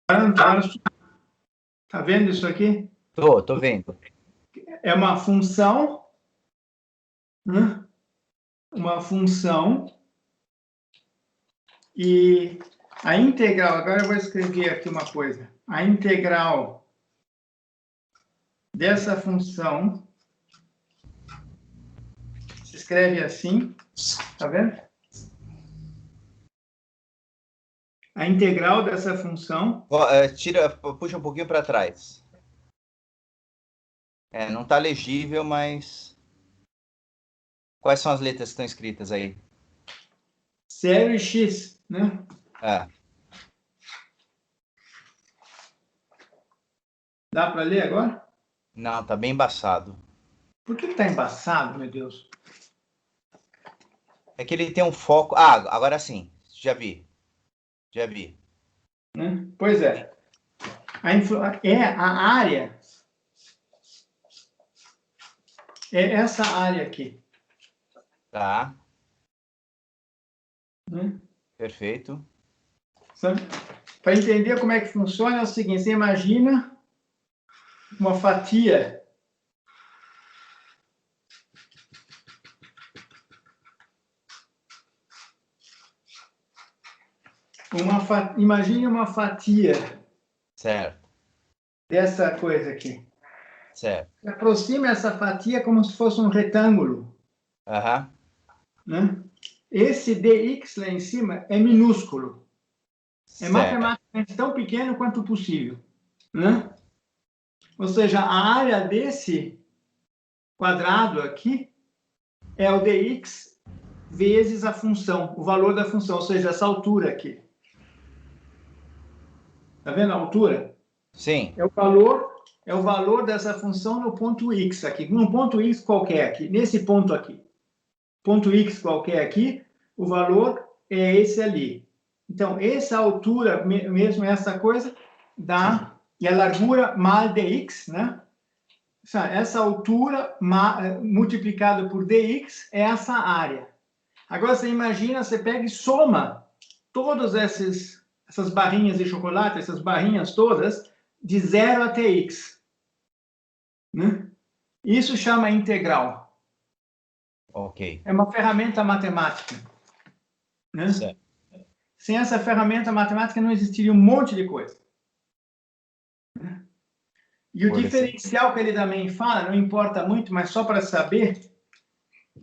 Agora, tá vendo isso aqui? Tô vendo. É uma função, né? Uma função, e a integral, agora eu vou escrever aqui uma coisa. A integral dessa função se escreve assim, tá vendo? A integral dessa função... Puxa um pouquinho para trás. Não está legível, mas... Quais são as letras que estão escritas aí? 0 e x, né? Dá para ler agora? Não, tá bem embaçado. Por que está embaçado, meu Deus? É que ele tem um foco... Ah, agora sim. Já vi. Né? Pois é. A área é essa área aqui. Tá. Né? Perfeito. Para entender como é que funciona, é o seguinte: você imagina uma fatia. Imagine uma fatia. Certo. Dessa coisa aqui. Certo. Aproxime essa fatia como se fosse um retângulo. Né? Esse dx lá em cima é minúsculo. É matematicamente tão pequeno quanto possível. Né? Ou seja, a área desse quadrado aqui é o dx vezes a função, o valor da função, ou seja, essa altura aqui. Está vendo a altura? Sim. É o valor dessa função no ponto x aqui, num ponto x qualquer aqui, nesse ponto aqui. Ponto x qualquer aqui, o valor é esse ali. Então, essa altura, mesmo essa coisa, dá, e a largura mal dx, né? Essa altura multiplicada por dx é essa área. Agora, você imagina, você pega e soma todas essas barrinhas de chocolate, essas barrinhas todas, de 0 até x. Né? Isso chama integral. Ok. É uma ferramenta matemática. Né? Certo. Sem essa ferramenta matemática não existiria um monte de coisa. E o diferencial que ele também fala, não importa muito, mas só para saber,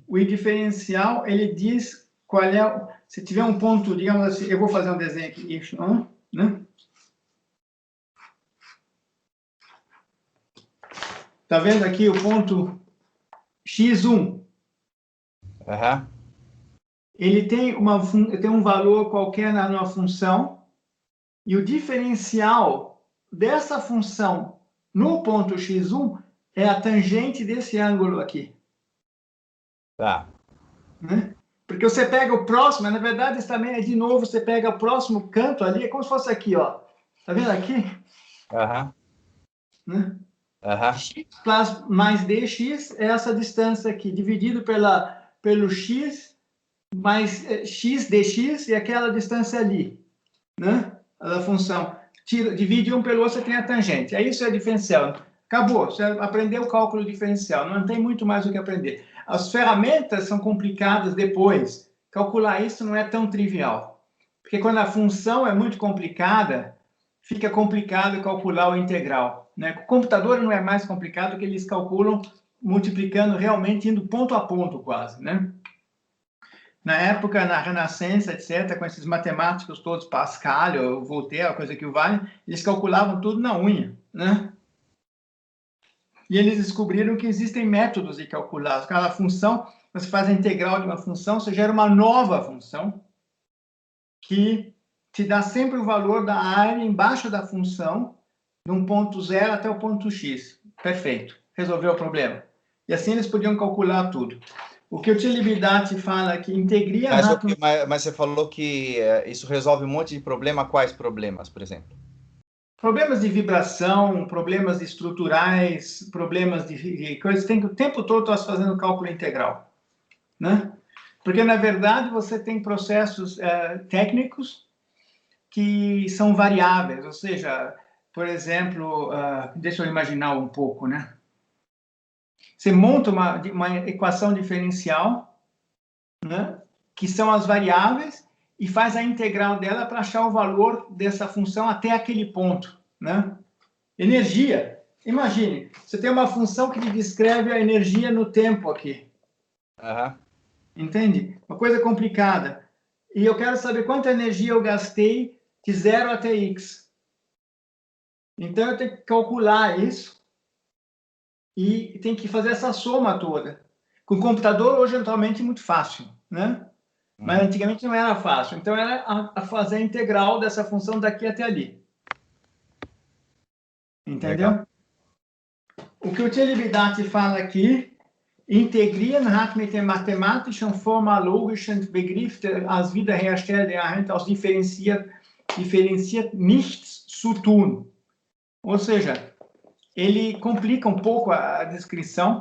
o diferencial, ele diz qual é... Se tiver um ponto, digamos assim, eu vou fazer um desenho aqui, y1, né? Tá vendo aqui o ponto x1? Ele tem um valor qualquer na função, e o diferencial dessa função no ponto x1 é a tangente desse ângulo aqui. Tá. Né? Porque você pega o próximo, na verdade, isso também é de novo, você pega o próximo canto ali, é como se fosse aqui, ó. Tá vendo aqui? Né? X mais dx é essa distância aqui, dividido pelo x mais x dx e aquela distância ali, né? Da função. Divide um pelo outro, você tem a tangente. Aí isso é diferencial. Acabou, você aprendeu o cálculo diferencial, não tem muito mais o que aprender. As ferramentas são complicadas depois. Calcular isso não é tão trivial. Porque quando a função é muito complicada, fica complicado calcular o integral. Né? O computador não é mais complicado, porque eles calculam multiplicando realmente, indo ponto a ponto quase. Né? Na época, na Renascença, etc., com esses matemáticos todos, Pascal, Voltaire, coisa que o vale, eles calculavam tudo na unha. Né? E eles descobriram que existem métodos de calcular. Cada função, você faz a integral de uma função, você gera uma nova função que te dá sempre o valor da área embaixo da função, de um ponto 0 até o ponto x. Perfeito. Resolveu o problema. E assim eles podiam calcular tudo. O que o Utilidade fala é que integria... Mas você falou que isso resolve um monte de problema. Quais problemas, por exemplo? Problemas de vibração, problemas estruturais, problemas de coisas. Tem que o tempo todo estar fazendo cálculo integral. Né? Porque, na verdade, você tem processos técnicos que são variáveis, ou seja, por exemplo, deixa eu imaginar um pouco, né? Você monta uma equação diferencial, né? Que são as variáveis, e faz a integral dela para achar o valor dessa função até aquele ponto, né? Energia. Imagine, você tem uma função que descreve a energia no tempo aqui. Entende? Uma coisa complicada. E eu quero saber quanta energia eu gastei de 0 até x. Então, eu tenho que calcular isso e tem que fazer essa soma toda. Com o computador, hoje, atualmente, é muito fácil, né? Mas antigamente não era fácil. Então, era a fazer a integral dessa função daqui até ali. Entendeu? Legal. O que o Celibidache fala aqui, integrieren hat mit dem mathematischen formalogischen Begriff als Wiederherstellung der Einheit aus differenciert nichts zu tun. Ou seja, ele complica um pouco a descrição,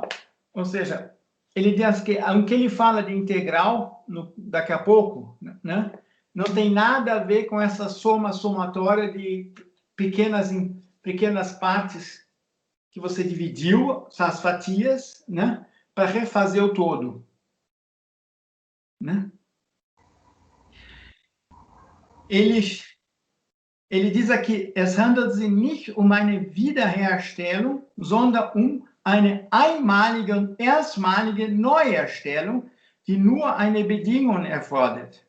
ou seja, ele diz que o que ele fala de integral daqui a pouco, né, não tem nada a ver com essa somatória de pequenas partes que você dividiu, as fatias, né, para refazer o todo, né? Ele diz aqui, es handelt sich nicht um eine Wiederherstellung, sondern um eine einmalige und erstmalige Neuerstellung, die nur eine Bedingung erfordert.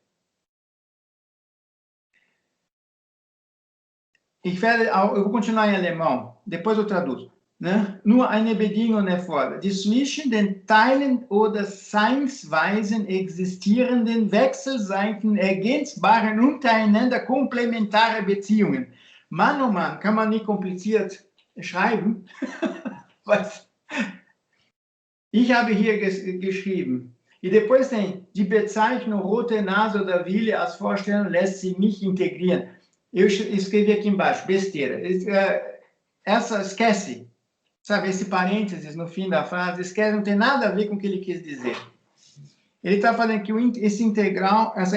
Eu vou continuar em alemão, depois eu traduzo. Ne? Nur eine Bedingung erfordert. Die zwischen den Teilen oder Seinsweisen existierenden wechselseitigen, ergänzbaren, untereinander komplementare Beziehungen. Mann, oh Mann, kann man nicht kompliziert schreiben? Ich habe hier geschrieben. E depois tem, die Bezeichnung rote Nase oder Wille als Vorstellung lässt sich nicht integrieren. Eu escrevi aqui embaixo, besteira. Essa, esquece. Sabe, esse parênteses no fim da frase, esquece, não tem nada a ver com o que ele quis dizer. Ele está falando que essa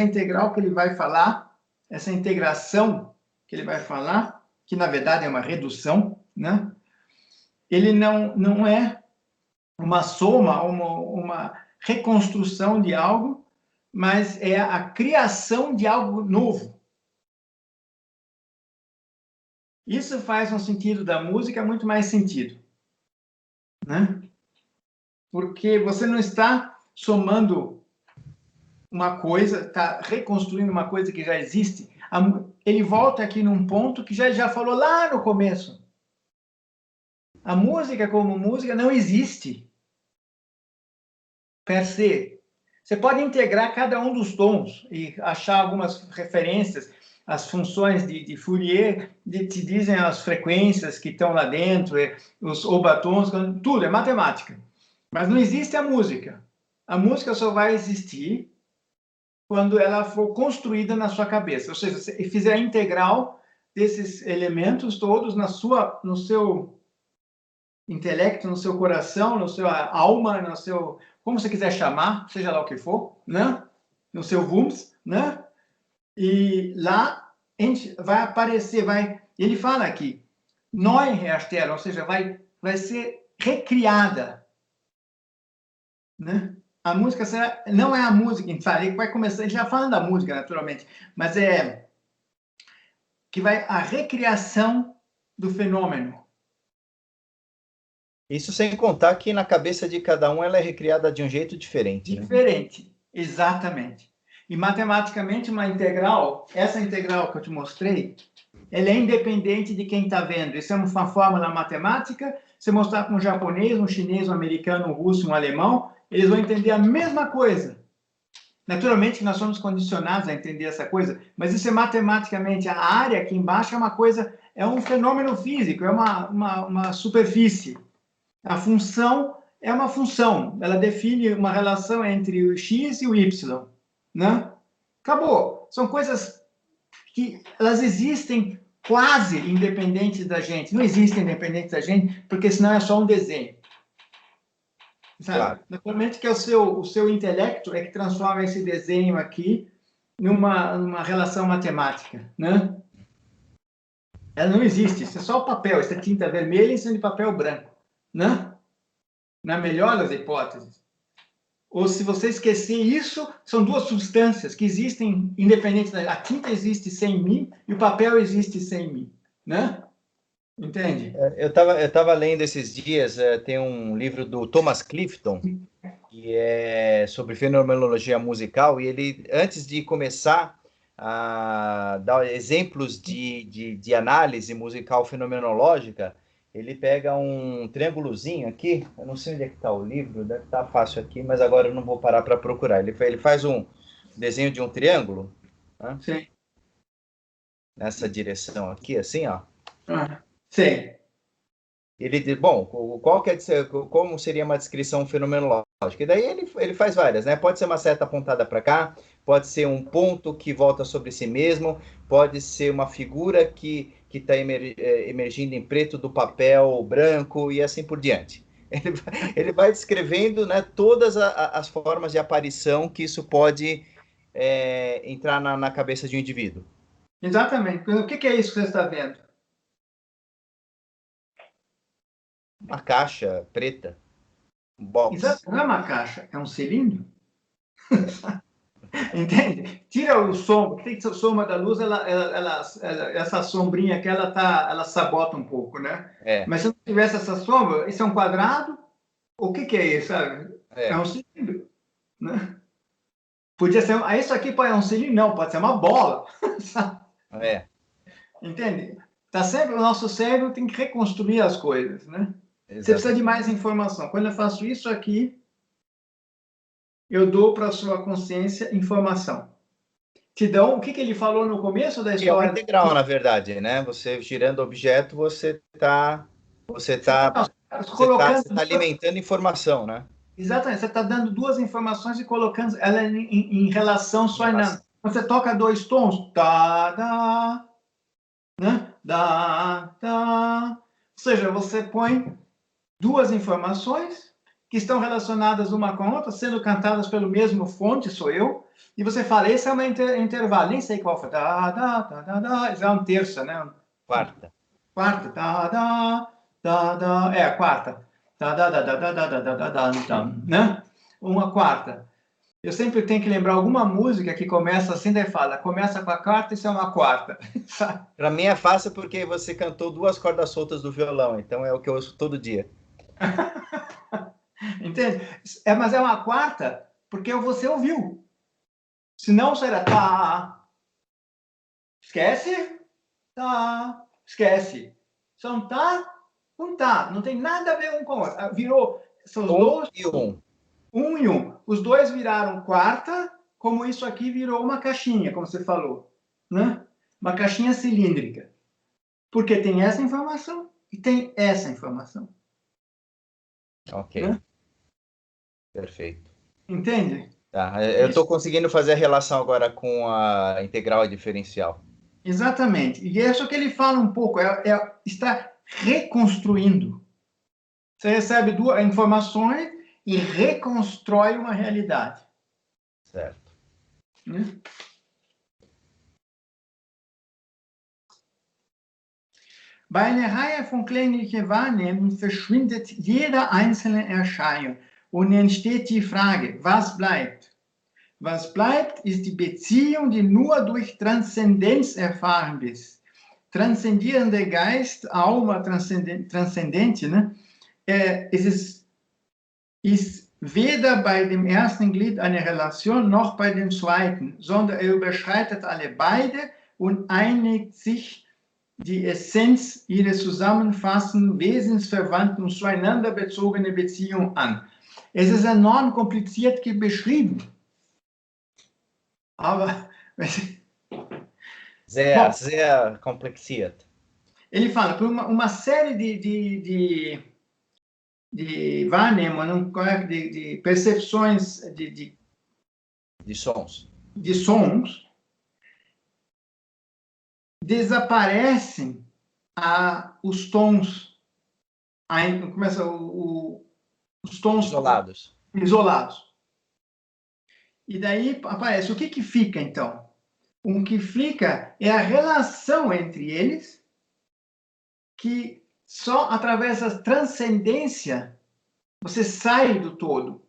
integral que ele vai falar, essa integração que ele vai falar, que na verdade é uma redução, né? Ele não é uma soma, uma reconstrução de algo, mas é a criação de algo novo. Isso faz um sentido da música muito mais sentido, né? Porque você não está somando uma coisa, está reconstruindo uma coisa que já existe. Ele volta aqui num ponto que já falou lá no começo. A música como música não existe per se. Você pode integrar cada um dos tons e achar algumas referências. As funções de Fourier te dizem as frequências que estão lá dentro, os obatons, tudo, é matemática. Mas não existe a música. A música só vai existir quando ela for construída na sua cabeça. Ou seja, você fizer a integral desses elementos todos no seu intelecto, no seu coração, no seu alma, no seu... como você quiser chamar, seja lá o que for, né? No seu Wumms, né? E lá vai aparecer, ele fala aqui, Neuherstellung, ou seja, vai ser recriada, né? A música não é a música, ele vai começar, ele já falando da música, naturalmente, mas é que vai a recriação do fenômeno. Isso sem contar que na cabeça de cada um ela é recriada de um jeito diferente. Diferente, né? Exatamente. E matematicamente uma integral, essa integral que eu te mostrei, ela é independente de quem está vendo. Isso é uma fórmula matemática. Se mostrar para um japonês, um chinês, um americano, um russo, um alemão, eles vão entender a mesma coisa. Naturalmente que nós somos condicionados a entender essa coisa, mas isso é matematicamente, a área aqui embaixo é uma coisa, é um fenômeno físico, é uma superfície. A função é uma função, ela define uma relação entre o x e o y, né? Acabou. São coisas que elas existem quase independentes da gente. Não existem independentes da gente, porque senão é só um desenho. Sabe? Claro. Naturalmente que é o seu intelecto é que transforma esse desenho aqui numa relação matemática, né? Ela não existe, isso é só o papel, isso é tinta vermelha em cima de papel branco, né? Na melhor das hipóteses. Ou se você esquecer isso, são duas substâncias que existem independente da... A tinta existe sem mim e o papel existe sem mim, né? Entende? Eu tava lendo esses dias, tem um livro do Thomas Clifton, que é sobre fenomenologia musical, e ele, antes de começar a dar exemplos de análise musical fenomenológica, ele pega um triângulozinho aqui, eu não sei onde é que está o livro, deve estar fácil aqui, mas agora eu não vou parar para procurar. Ele faz um desenho de um triângulo, né? Sim. Nessa direção aqui, assim, ó. Sim. Ele diz, bom, como seria uma descrição fenomenológica? E daí ele faz várias, né? Pode ser uma seta apontada para cá, pode ser um ponto que volta sobre si mesmo, pode ser uma figura que está emergindo em preto do papel branco e assim por diante. Ele vai descrevendo, né, todas as formas de aparição que isso pode entrar na cabeça de um indivíduo. Exatamente. O que é isso que você está vendo? Uma caixa preta, um box. Exato. Não é uma caixa, é um cilindro. Entende? Tira o som, porque tem que ser soma da luz, essa sombrinha aqui, ela sabota um pouco, né? Mas se não tivesse essa sombra, isso é um quadrado? O que é isso, sabe? É um cilindro, né? Podia ser, isso aqui pode ser um cilindro? Não, pode ser uma bola. Entende? Tá sempre, o nosso cérebro tem que reconstruir as coisas, né? Exatamente. Você precisa de mais informação. Quando eu faço isso aqui, eu dou para a sua consciência informação. Te dão o que ele falou no começo da história. É uma integral, na verdade, né? Você girando objeto, você tá alimentando informação, né? Exatamente. Você está dando duas informações e colocando ela em relação só e nada. Você toca dois tons, tá, dá, né? Dá, dá. Ou seja, você põe duas informações que estão relacionadas uma com a outra, sendo cantadas pelo mesmo fonte, sou eu, e você fala, esse é um intervalo, nem sei qual foi, dá, dá, dá, dá, dá, é uma terça, né? Quarta, dá, dá, dá, dá, a quarta, dá, dá, dá, dá, dá, dá, dá, dá, dá, dá, né? Uma quarta. Eu sempre tenho que lembrar alguma música que começa assim, daí fala, começa com a quarta, isso é uma quarta. Para mim é fácil porque você cantou duas cordas soltas do violão, então é o que eu ouço todo dia. Entende? Mas é uma quarta porque você ouviu. Senão será tá. Esquece? Tá. Esquece. São tá com tá. Não tem nada a ver um com o outro. Virou. São os dois. E um. Um e um. Os dois viraram quarta, como isso aqui virou uma caixinha, como você falou. Né? Uma caixinha cilíndrica. Porque tem essa informação e tem essa informação. Ok. Né? Perfeito. Entende? Tá. Eu estou conseguindo fazer a relação agora com a integral e diferencial. Exatamente. E é isso que ele fala um pouco, está reconstruindo. Você recebe duas informações e reconstrói uma realidade. Certo. Bei einer Reihe von klänglicher Wahrnehmung verschwindet jede einzelne Erscheinung und entsteht die Frage, was bleibt? Was bleibt, ist die Beziehung, die nur durch Transzendenz erfahren ist. Transcendierender Geist, Alma transcendente, né? Es ist weder bei dem ersten Glied eine Relation noch bei dem zweiten, sondern er überschreitet alle beide und einigt sich die Essenz ihres zusammenfassenden, wesensverwandten und zueinander bezogene Beziehung an. Es ist enorm kompliziert beschrieben. Aber... Sehr kompliziert. Ele fala, por uma série de Wahrnehmung, de percepções de sons. De sons, desaparecem os tons, aí começa os tons isolados. E daí aparece, o que fica então? O que fica é a relação entre eles, que só através da transcendência você sai do todo.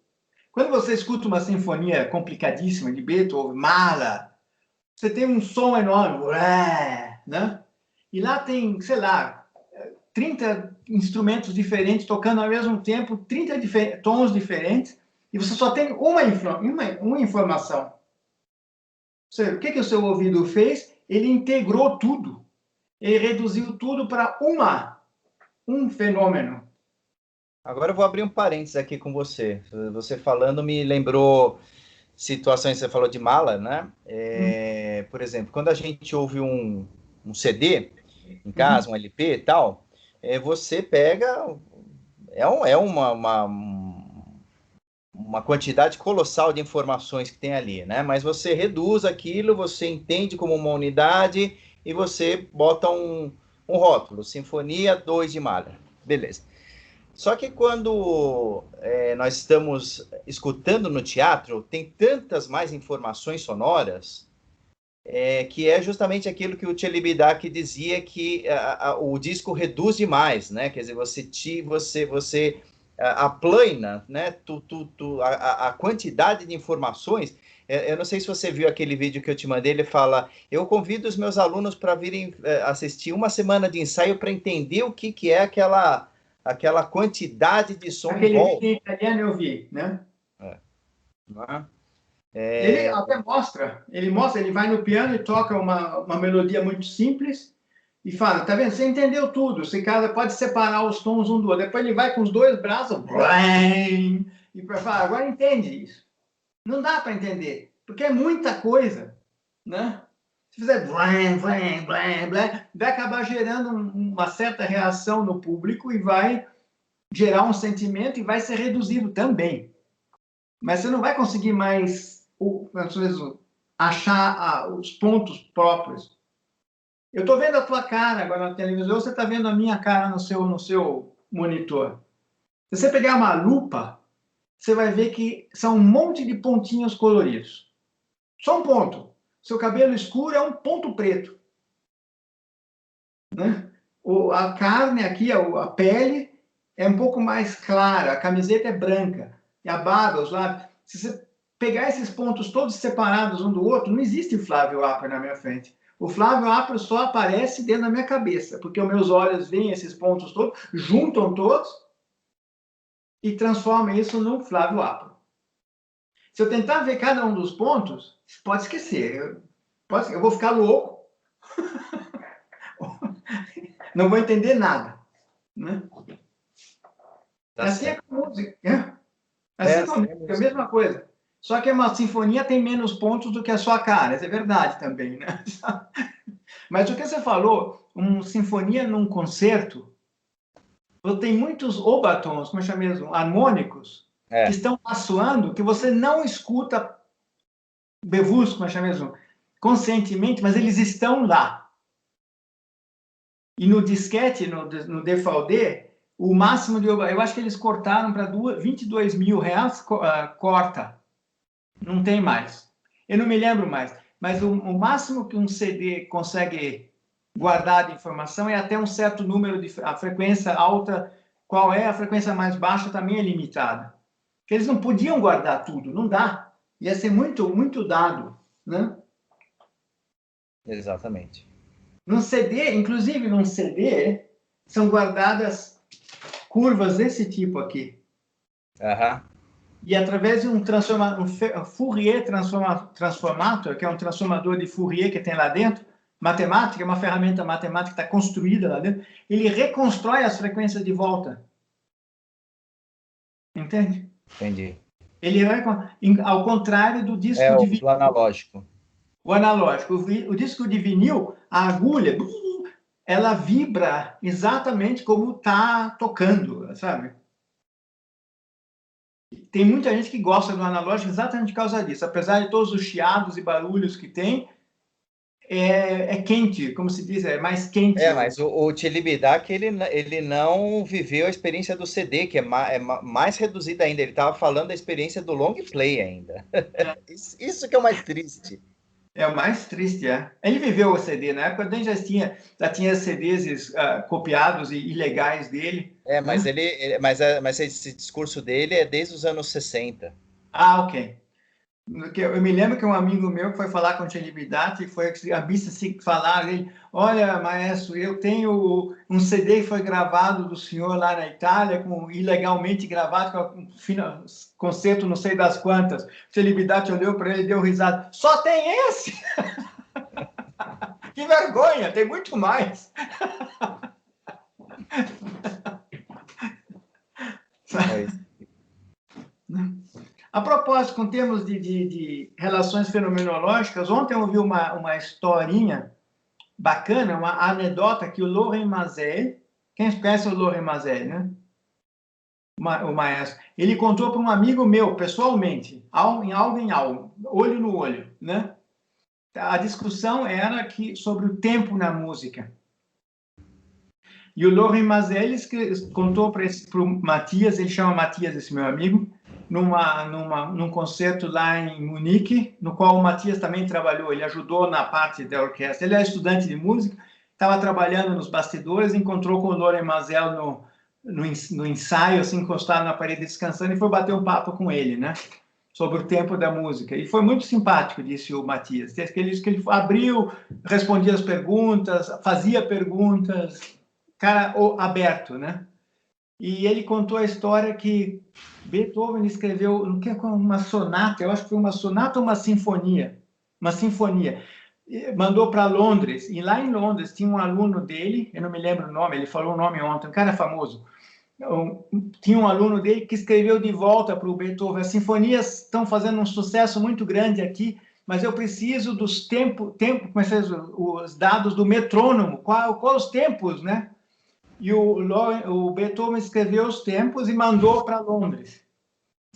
Quando você escuta uma sinfonia complicadíssima de Beethoven, Mahler, você tem um som enorme, né? E lá tem, sei lá, 30 instrumentos diferentes tocando ao mesmo tempo, 30 tons diferentes, e você só tem uma informação. O que o seu ouvido fez? Ele integrou tudo. Ele reduziu tudo para um fenômeno. Agora eu vou abrir um parênteses aqui com você. Você falando me lembrou situações, você falou de mala, né? Por exemplo, quando a gente ouve um CD em casa, um LP e tal, você pega... É uma quantidade colossal de informações que tem ali, né? Mas você reduz aquilo, você entende como uma unidade e você bota um rótulo, Sinfonia 2 de Mahler. Beleza. Só que quando nós estamos escutando no teatro, tem tantas mais informações sonoras que é justamente aquilo que o Celibidache dizia, que o disco reduz demais, né? Quer dizer, você aplana, né? A quantidade de informações. Eu não sei se você viu aquele vídeo que eu te mandei, ele fala, eu convido os meus alunos para virem assistir uma semana de ensaio para entender o que é aquela quantidade de som Aquele em volta. vídeo italiano eu vi, né? Né? Ele até mostra, ele vai no piano e toca uma melodia muito simples e fala, tá vendo? Você entendeu tudo, você pode separar os tons um do outro. Depois ele vai com os dois braços e fala, agora entende isso. Não dá para entender, porque é muita coisa, né? Se fizer vai acabar gerando uma certa reação no público e vai gerar um sentimento e vai ser reduzido também. Mas você não vai conseguir mais achar os pontos próprios. Eu estou vendo a tua cara agora na televisão, você está vendo a minha cara no seu monitor. Se você pegar uma lupa, você vai ver que são um monte de pontinhos coloridos. Só um ponto. Seu cabelo escuro é um ponto preto. Né? A carne aqui, a pele, é um pouco mais clara, a camiseta é branca, e a barba, os lábios. Se você pegar esses pontos todos separados um do outro, não existe o Flávio Apra na minha frente. O Flávio Apra só aparece dentro da minha cabeça, porque os meus olhos veem esses pontos todos, juntam todos e transformam isso no Flávio Apra. Se eu tentar ver cada um dos pontos, pode esquecer. Eu vou ficar louco. Não vou entender nada. Né? Tá assim certo. é com a música. Assim como é a mesma coisa. Só que uma sinfonia tem menos pontos do que a sua cara. Isso é verdade também, né? Mas o que você falou, uma sinfonia num concerto, tem muitos obatons, como chama mesmo, harmônicos, que estão assoando, que você não escuta bevus, como chama mesmo, conscientemente, mas eles estão lá. E no disquete, no DVD, o máximo de... Eu acho que eles cortaram para 22 mil reais, corta. Não tem mais. Eu não me lembro mais. Mas o máximo que um CD consegue guardar de informação é até um certo número a frequência alta. Qual é a frequência mais baixa também é limitada. Porque eles não podiam guardar tudo, não dá. Ia ser muito, muito dado, né? Exatamente. Num CD, inclusive num CD, são guardadas curvas desse tipo aqui. E através de um Fourier Transformator, que é um transformador de Fourier que tem lá dentro, matemática, uma ferramenta matemática que está construída lá dentro, ele reconstrói as frequências de volta. Entende? Entendi. Ele ao contrário do disco de vinil. Do analógico. O analógico. O disco de vinil, a agulha, ela vibra exatamente como está tocando, sabe? Tem muita gente que gosta do analógico exatamente por causa disso. Apesar de todos os chiados e barulhos que tem, é quente, como se diz, é mais quente. Mas o Celibidache, ele não viveu a experiência do CD, que é mais reduzida ainda. Ele estava falando da experiência do long play ainda. Isso que é o mais triste. É o mais triste, é. Ele viveu o CD, na época já tinha CDs copiados e ilegais dele, Mas né? mas esse discurso dele é desde os anos 60. Ah, ok. Eu me lembro que um amigo meu que foi falar com o Tchelibidat e foi a missa se falar, ele, olha, maestro, eu tenho um CD que foi gravado do senhor lá na Itália, ilegalmente gravado, com concerto não sei das quantas. O Tchelibidat olhou para ele e deu risada. Só tem esse? Que vergonha, tem muito mais. Mas, A propósito, com termos de relações fenomenológicas, ontem eu ouvi uma historinha bacana, uma anedota que o Loren Mazel, quem conhece o Loren Mazel, né? O maestro, ele contou para um amigo meu, pessoalmente, em algo, olho no olho, né? A discussão era sobre o tempo na música. E o Loren Mazel contou para o Matias, ele chama Matias, esse meu amigo, num concerto lá em Munique, no qual o Matias também trabalhou, ele ajudou na parte da orquestra. Ele é estudante de música, estava trabalhando nos bastidores, encontrou com o Loren Mazel no ensaio, assim, encostado na parede, descansando, e foi bater um papo com ele, né? Sobre o tempo da música. E foi muito simpático, disse o Matias. Que ele abriu, respondia as perguntas, fazia perguntas, cara aberto, né? E ele contou a história que Beethoven escreveu, não quer uma sonata, eu acho que foi uma sonata ou uma sinfonia, mandou para Londres, e lá em Londres tinha um aluno dele, eu não me lembro o nome, ele falou o nome ontem, um cara famoso, tinha um aluno dele que escreveu de volta para o Beethoven, as sinfonias estão fazendo um sucesso muito grande aqui, mas eu preciso dos os dados do metrônomo, qual os tempos, né? E o Beethoven escreveu os tempos e mandou para Londres.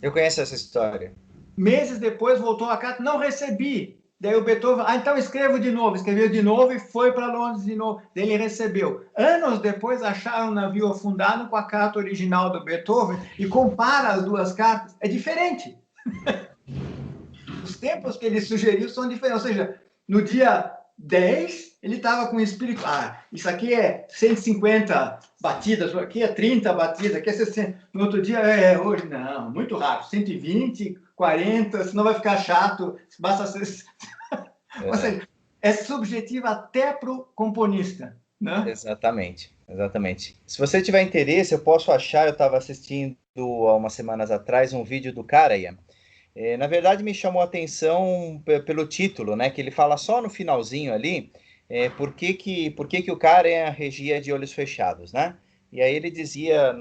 eu conheço essa história. Meses depois voltou a carta, não recebi. Daí o Beethoven, então escrevo de novo. Escreveu de novo e foi para Londres de novo. Daí ele recebeu. Anos depois acharam um navio afundado com a carta original do Beethoven e compara as duas cartas. É diferente. Os tempos que ele sugeriu são diferentes. Ou seja, no dia 10, ele estava com o espírito. Isso aqui é 150 batidas, aqui é 30 batidas, aqui é 60. No outro dia, hoje não, muito rápido, 120, 40, senão vai ficar chato. Basta ser. Ou seja, é subjetivo até para o componista. Né? Exatamente, exatamente. Se você tiver interesse, eu posso achar. Eu estava assistindo há umas semanas atrás um vídeo do Karajan. Na verdade, me chamou a atenção pelo título, né? Que ele fala só no finalzinho ali, por que o Karajan regia de olhos fechados, né? E aí ele dizia,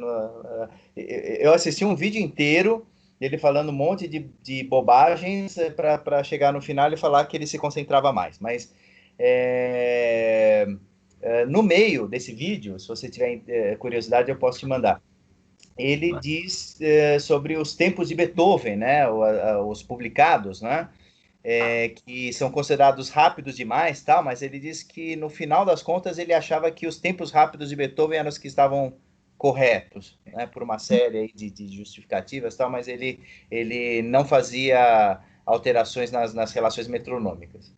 eu assisti um vídeo inteiro dele falando um monte de bobagens para chegar no final e falar que ele se concentrava mais. Mas no meio desse vídeo, se você tiver curiosidade, eu posso te mandar. Ele diz sobre os tempos de Beethoven, né, os publicados, né, que são considerados rápidos demais, tal, mas ele diz que no final das contas ele achava que os tempos rápidos de Beethoven eram os que estavam corretos, né, por uma série aí de justificativas, tal, mas ele não fazia alterações nas relações metronômicas.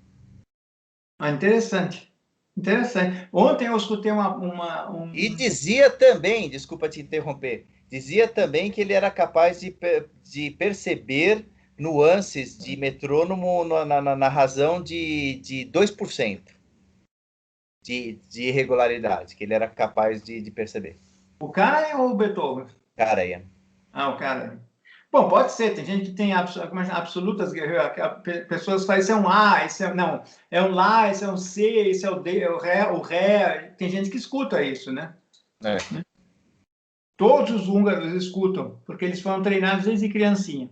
Interessante. Interessante. Ontem eu escutei E dizia também, desculpa te interromper, dizia também que ele era capaz de perceber nuances de metrônomo na razão de 2% de irregularidade, que ele era capaz de perceber. O cara ou o Beethoven? Karajan. O cara. Bom, pode ser, tem gente que tem absolutas, pessoas fazem, isso é um A, isso não, é um Lá, isso é um C, isso é o D, o Ré, tem gente que escuta isso, né? Todos os húngaros escutam, porque eles foram treinados desde criancinha.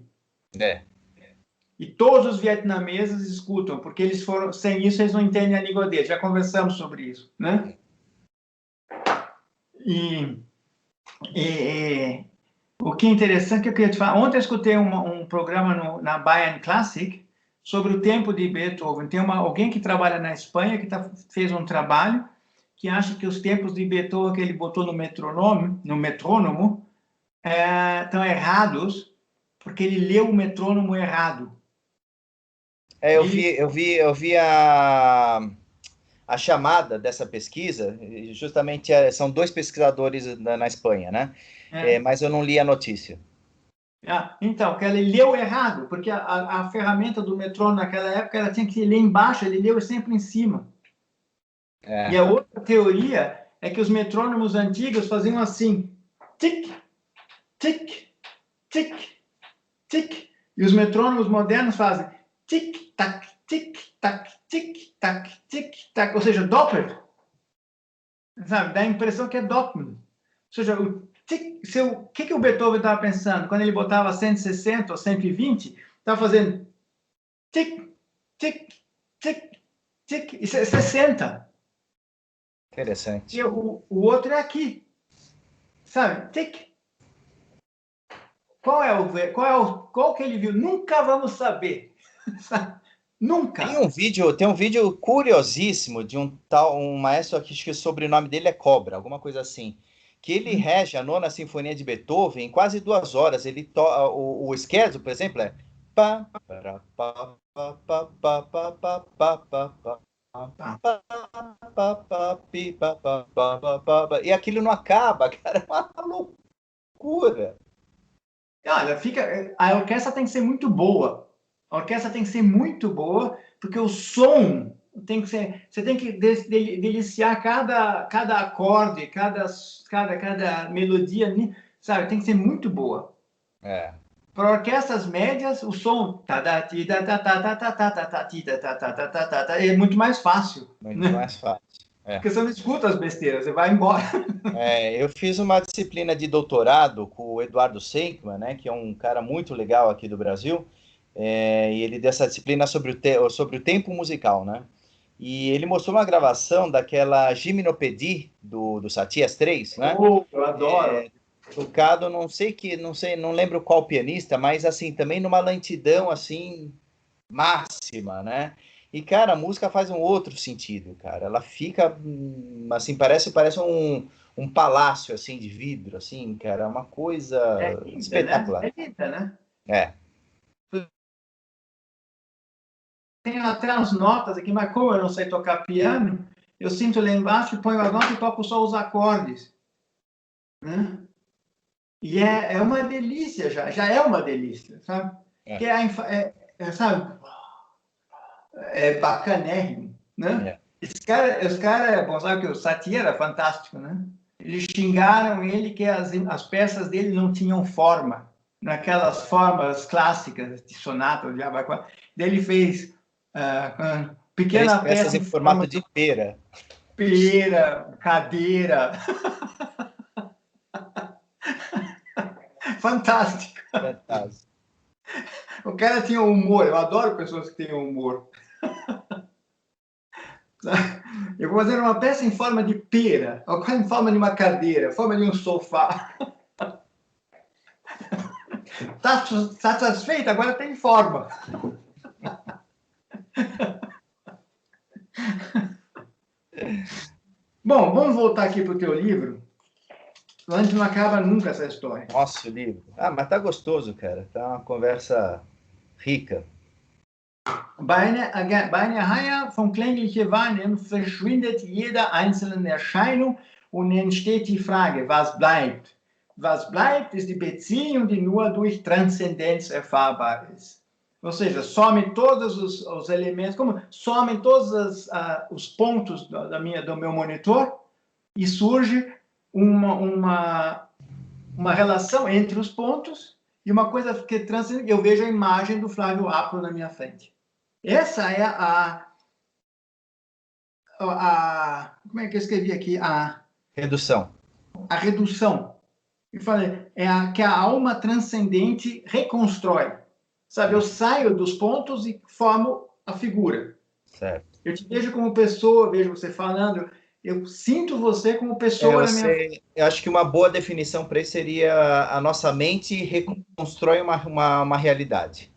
E todos os vietnameses escutam, porque eles foram, sem isso eles não entendem a língua deles, já conversamos sobre isso, né? O que é interessante que eu queria te falar, ontem eu escutei um programa na Bayern Classic sobre o tempo de Beethoven. Tem alguém que trabalha na Espanha que fez um trabalho que acha que os tempos de Beethoven que ele botou no metrônomo estão errados porque ele leu o metrônomo errado. Eu vi a chamada dessa pesquisa, justamente são dois pesquisadores na Espanha, né? Mas eu não li a notícia. Então, que ele leu errado, porque a ferramenta do metrônomo naquela época ela tinha que ler embaixo, ele leu sempre em cima. E a outra teoria é que os metrônomos antigos faziam assim, tic, tic, tic, tic. E os metrônomos modernos fazem tic, tac, tic, tac, tic, tac, tic, tac. Ou seja, Doppler. Sabe? Dá a impressão que é Doppler. Ou seja, o que o Beethoven estava pensando? Quando ele botava 160 ou 120, estava fazendo tic, tic, tic, tic, e 60. Interessante. E o outro é aqui. Sabe? Tic. Qual que ele viu? Nunca vamos saber. Nunca. Tem um vídeo curiosíssimo de um maestro aqui, acho que o sobrenome dele é Cobra, alguma coisa assim, que ele rege a nona sinfonia de Beethoven em quase 2 horas. Ele o schedule, por exemplo, é pá, para, pá, pá, pá, pá, pá, pá, pá, pá, pá, e aquilo não acaba, cara, é uma loucura. Olha, a orquestra tem que ser muito boa. A orquestra tem que ser muito boa, porque o som tem que ser. Você tem que deliciar cada acorde, cada melodia, sabe? Tem que ser muito boa. Para orquestras médias, o som é muito mais fácil. Muito mais fácil. Porque você não escuta as besteiras, você vai embora. Eu fiz uma disciplina de doutorado com o Eduardo Senkman, né, que é um cara muito legal aqui do Brasil, e ele deu essa disciplina sobre o tempo musical, né? E ele mostrou uma gravação daquela Gimnopédie do Saties 3, né? Eu adoro. Tocado, não lembro qual pianista, mas assim, também numa lentidão assim máxima, né? E, cara, a música faz um outro sentido, cara. Ela fica, assim, parece um palácio, assim, de vidro, assim, cara. É uma coisa espetacular. Né? É linda, né? É. Tem até as notas aqui, mas como eu não sei tocar piano, eu sinto lá embaixo, ponho a nota e toco só os acordes. Né? E é uma delícia já é uma delícia, sabe? Que sabe? É bacanérrimo, né? Os cara, bom, sabe que o Satie era fantástico, né? Eles xingaram ele que as peças dele não tinham forma, naquelas formas clássicas de sonata, de Daí ele fez pequena 3 peças em formato de pera. Pera, cadeira. Fantástico. Fantástico. O cara tinha humor. Eu adoro pessoas que têm humor. Eu vou fazer uma peça em forma de pera, em forma de uma cadeira, em forma de um sofá. Tá satisfeito? Agora tem forma. Bom, vamos voltar aqui para o teu livro. Antes não acaba nunca essa história. Nossa, o livro. Mas tá gostoso, cara. Tá uma conversa rica. Bei einer Reihe von kläglichen Warnungen verschwindet jede einzelne Erscheinung und entsteht die Frage, was bleibt? Was bleibt, ist die Beziehung, die nur durch Transzendenz erfahrbar ist. Ou seja, somem todos os elementos, como somem todos os pontos do meu monitor e surge uma relação entre os pontos e uma coisa que transcende. Eu vejo a imagem do Flávio Apro na minha frente. Essa é como é que eu escrevi aqui? Redução. A redução. Eu falei, que a alma transcendente reconstrói. Sabe, eu saio dos pontos e formo a figura. Certo. Eu te vejo como pessoa, vejo você falando, eu sinto você como pessoa na minha frente. Eu acho que uma boa definição para isso seria a nossa mente reconstrói uma realidade.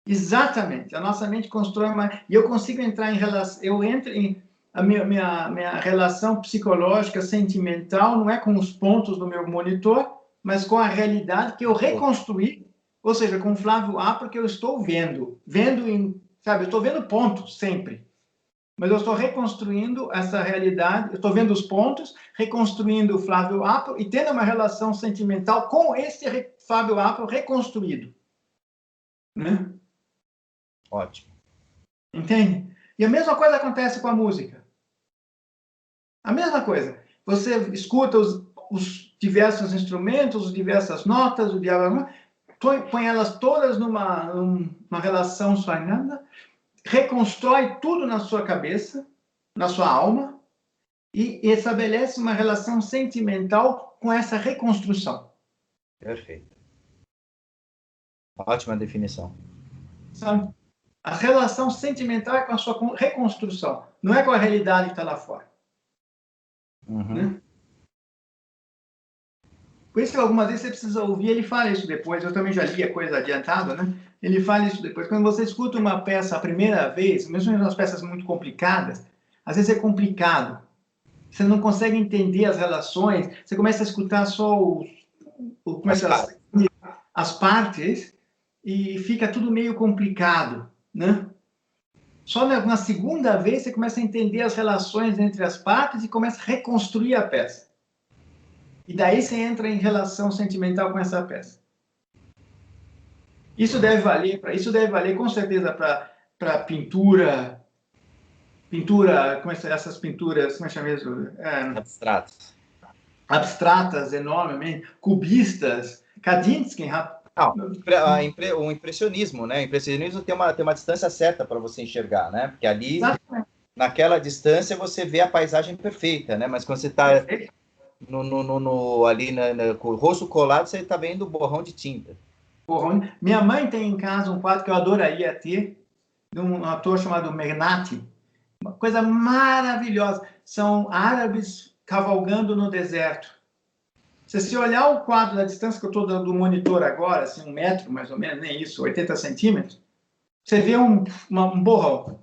Exatamente. A nossa mente constrói e eu consigo entrar em relação. Eu entro em. A minha relação psicológica, sentimental, não é com os pontos do meu monitor, mas com a realidade que eu reconstruí, ou seja, com o Flávio Apro que eu estou vendo sabe? Eu estou vendo pontos sempre, mas eu estou reconstruindo essa realidade, eu estou vendo os pontos, reconstruindo o Flávio Apio e tendo uma relação sentimental com esse Flávio Apio reconstruído. Né? Ótimo. Entende? E a mesma coisa acontece com a música. A mesma coisa. Você escuta os diversos instrumentos, as diversas notas, o diálogo, põe elas todas numa relação sonhada, reconstrói tudo na sua cabeça, na sua alma, e estabelece uma relação sentimental com essa reconstrução. Perfeito. Ótima definição. Sabe? A relação sentimental é com a sua reconstrução, não é com a realidade que está lá fora. Uhum. Né? Por isso que algumas vezes você precisa ouvir, ele fala isso depois, eu também já li a coisa adiantada, né? Ele fala isso depois. Quando você escuta uma peça a primeira vez, mesmo nas peças muito complicadas, às vezes é complicado. Você não consegue entender as relações, você começa a escutar só as partes e fica tudo meio complicado, né? Só na segunda vez você começa a entender as relações entre as partes e começa a reconstruir a peça. E daí você entra em relação sentimental com essa peça. Isso deve valer com certeza para pintura, essas pinturas, como é que chama isso? Abstratas. Abstratas, enormemente, cubistas, Kandinsky. O impressionismo, né? O impressionismo tem uma distância certa para você enxergar, né? Porque ali, exatamente, naquela distância, você vê a paisagem perfeita, né? Mas quando você está ali com o rosto colado, você está vendo o borrão de tinta. Minha mãe tem em casa um quadro que eu adoraria ter, de um ator chamado Mernati. Uma coisa maravilhosa. São árabes cavalgando no deserto. Se você olhar o quadro da distância que eu estou dando do monitor agora, assim, 1 metro mais ou menos, nem isso, 80 centímetros, você vê um borrão.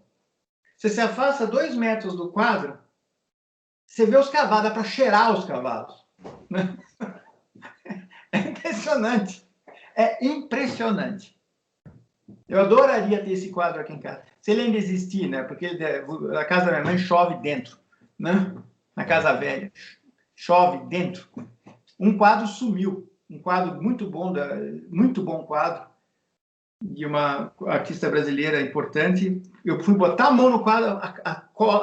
Se você afasta 2 metros do quadro, você vê os cavalos, dá para cheirar os cavalos. Né? É impressionante. É impressionante. Eu adoraria ter esse quadro aqui em casa. Se ele ainda existir, né? Porque a casa da minha mãe chove dentro, né? Na casa velha. Chove dentro. Um quadro sumiu. Um quadro muito bom quadro, de uma artista brasileira importante. Eu fui botar a mão no quadro,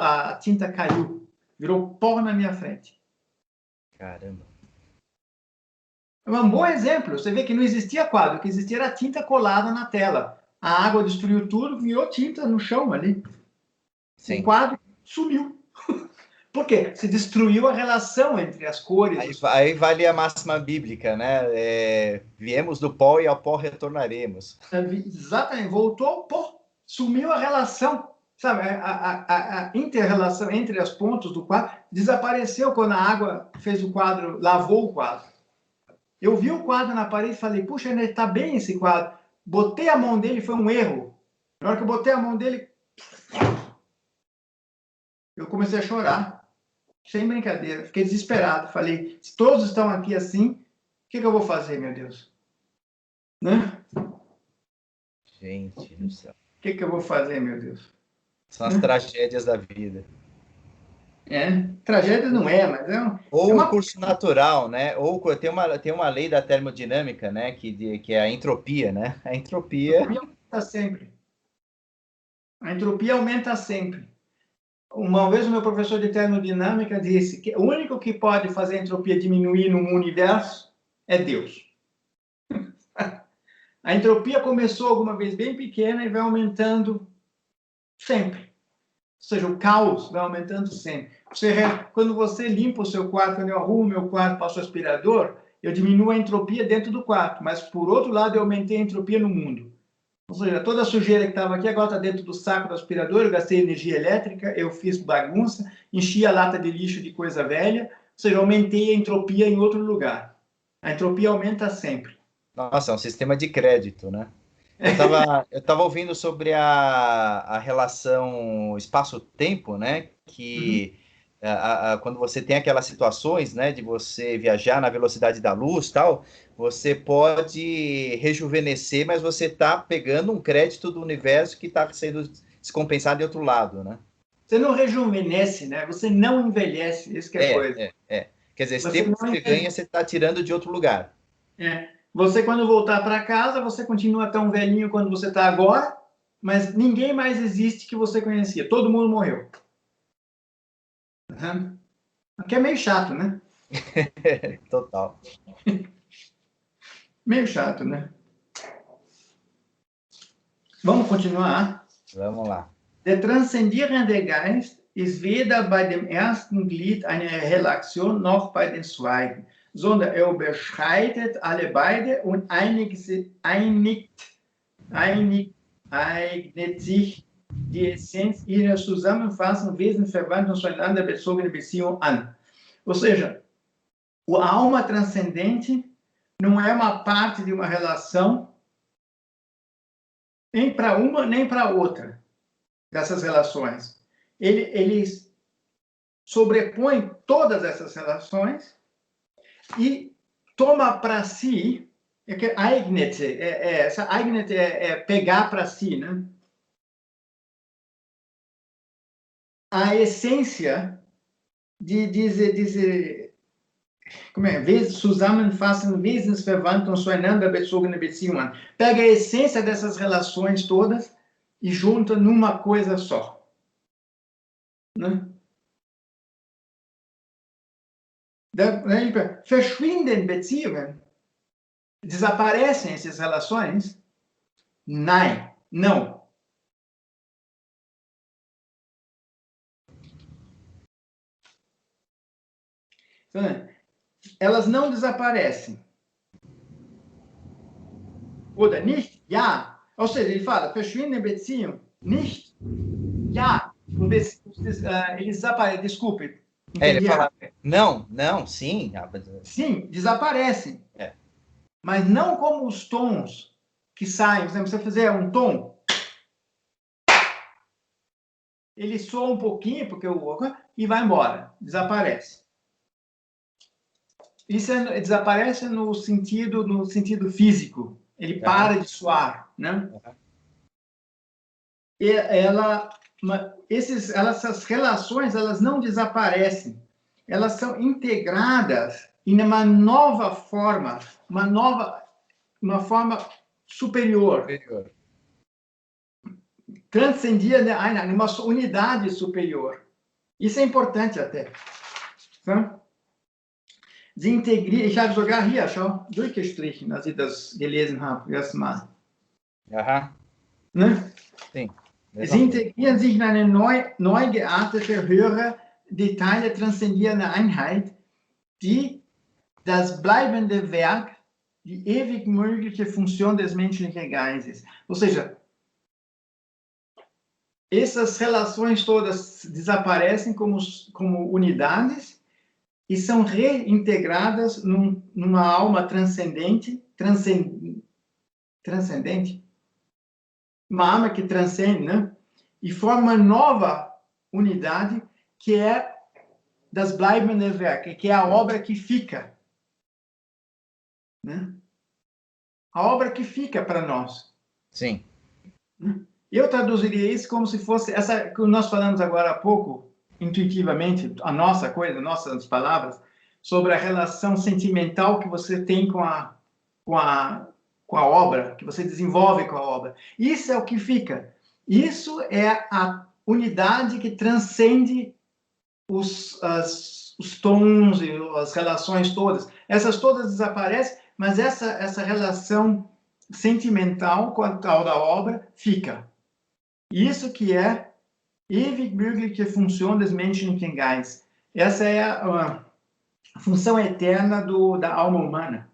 a tinta caiu. Virou pó na minha frente. Caramba. É um bom exemplo. Você vê que não existia quadro, o que existia era tinta colada na tela. A água destruiu tudo, virou tinta no chão ali. Sim. O quadro sumiu. Por quê? Se destruiu a relação entre as cores. Aí vale a máxima bíblica, né? Viemos do pó e ao pó retornaremos. Exatamente. Voltou ao pó. Sumiu a relação. Sabe? A inter-relação entre as pontas do quadro desapareceu quando a água fez o quadro, lavou o quadro. Eu vi o quadro na parede e falei, puxa, está bem esse quadro. Botei a mão dele, foi um erro. Na hora que eu botei a mão dele, eu comecei a chorar. Sem brincadeira. Fiquei desesperado. Falei, se todos estão aqui assim, o que eu vou fazer, meu Deus? Né? Gente do céu. O que eu vou fazer, meu Deus? São as tragédias da vida. Tragédia não é, mas é um... Ou um curso natural, né? Ou tem uma lei da termodinâmica, né? Que é a entropia, né? A entropia aumenta sempre. A entropia aumenta sempre. Uma vez o meu professor de termodinâmica disse que o único que pode fazer a entropia diminuir no universo é Deus. A entropia começou alguma vez bem pequena e vai aumentando sempre. Ou seja, o caos vai aumentando sempre. Quando você limpa o seu quarto, quando eu arrumo o meu quarto, passo o aspirador, eu diminuo a entropia dentro do quarto, mas por outro lado eu aumentei a entropia no mundo. Ou seja, toda a sujeira que estava aqui agora está dentro do saco do aspirador, eu gastei energia elétrica, eu fiz bagunça, enchi a lata de lixo de coisa velha, ou seja, aumentei a entropia em outro lugar. A entropia aumenta sempre. Nossa, é um sistema de crédito, né? Eu tava ouvindo sobre a relação espaço-tempo, né? Que quando você tem aquelas situações, né, de você viajar na velocidade da luz, tal, você pode rejuvenescer, mas você está pegando um crédito do universo que está sendo descompensado de outro lado, né? Você não rejuvenesce, né? Você não envelhece, isso que é a coisa. Quer dizer, esse Você tempo que não você ganha, você está tirando de outro lugar. Você, quando voltar para casa, você continua tão velhinho quando você está agora, mas ninguém mais existe que você conhecia. Todo mundo morreu. Uhum. O que é meio chato, né? Total. Meio chato, né? Vamos continuar? Vamos lá. Der transzendierende Geist ist weder bei dem ersten Glied eine Relation noch bei den zweiten, sondern er überschreitet alle beide und eignet sich die Essenz ihrer Zusammenfassung wesensverwandt und zueinander bezogene Beziehung an. Ou seja, a alma transcendente não é uma parte de uma relação nem para uma nem para outra dessas relações. Ele sobrepõe todas essas relações e toma para si, essa eignet é pegar para si, né? A essência de dizer como é? Zusammenfassen, wesensverwandt und zueinander bezogene Beziehungen. Pega a essência dessas relações todas e junta numa coisa só. Né? Verschwinden Beziehungen? Desaparecem essas relações? Nein, não. Então, elas não desaparecem. Oder nicht? Ja. Ou seja, ele fala, verschwinden Beziehungen? Nicht? Ja. Eles desaparecem, desculpe. Ele fala, não, sim. Sim, desaparecem. Mas não como os tons que saem. Por exemplo, se você fizer um tom, ele soa um pouquinho, porque e vai embora, desaparece. Isso desaparece no sentido físico. Ele para de soar, né? E essas relações, elas não desaparecem. Elas são integradas em uma nova forma, uma forma superior. Transcendia uma unidade superior. Isso é importante até. Tá? Ich habe sogar hier schon durchgestrichen, als ich das gelesen habe, erst mal. Aha. Ne? Sim. Sie integrieren sich in eine neu geartete, höhere, Detail transzendierende Einheit, die das bleibende Werk, die ewig mögliche Funktion des menschlichen Geistes. Ou seja, essas relações todas desaparecem como unidades e são reintegradas numa alma transcendente, uma alma que transcende, né? E forma uma nova unidade que é das bleibende Werke, que é a obra que fica, né? A obra que fica para nós. Sim. Eu traduziria isso como se fosse essa que nós falamos agora há pouco, intuitivamente, nossas palavras, sobre a relação sentimental que você tem com a obra, que você desenvolve com a obra. Isso é o que fica. Isso é a unidade que transcende os tons e as relações todas. Essas todas desaparecem, mas essa relação sentimental com a tal da obra fica. Isso que é ewig mögliche Funktion des menschlichen Geistes. Essa é a função eterna da alma humana.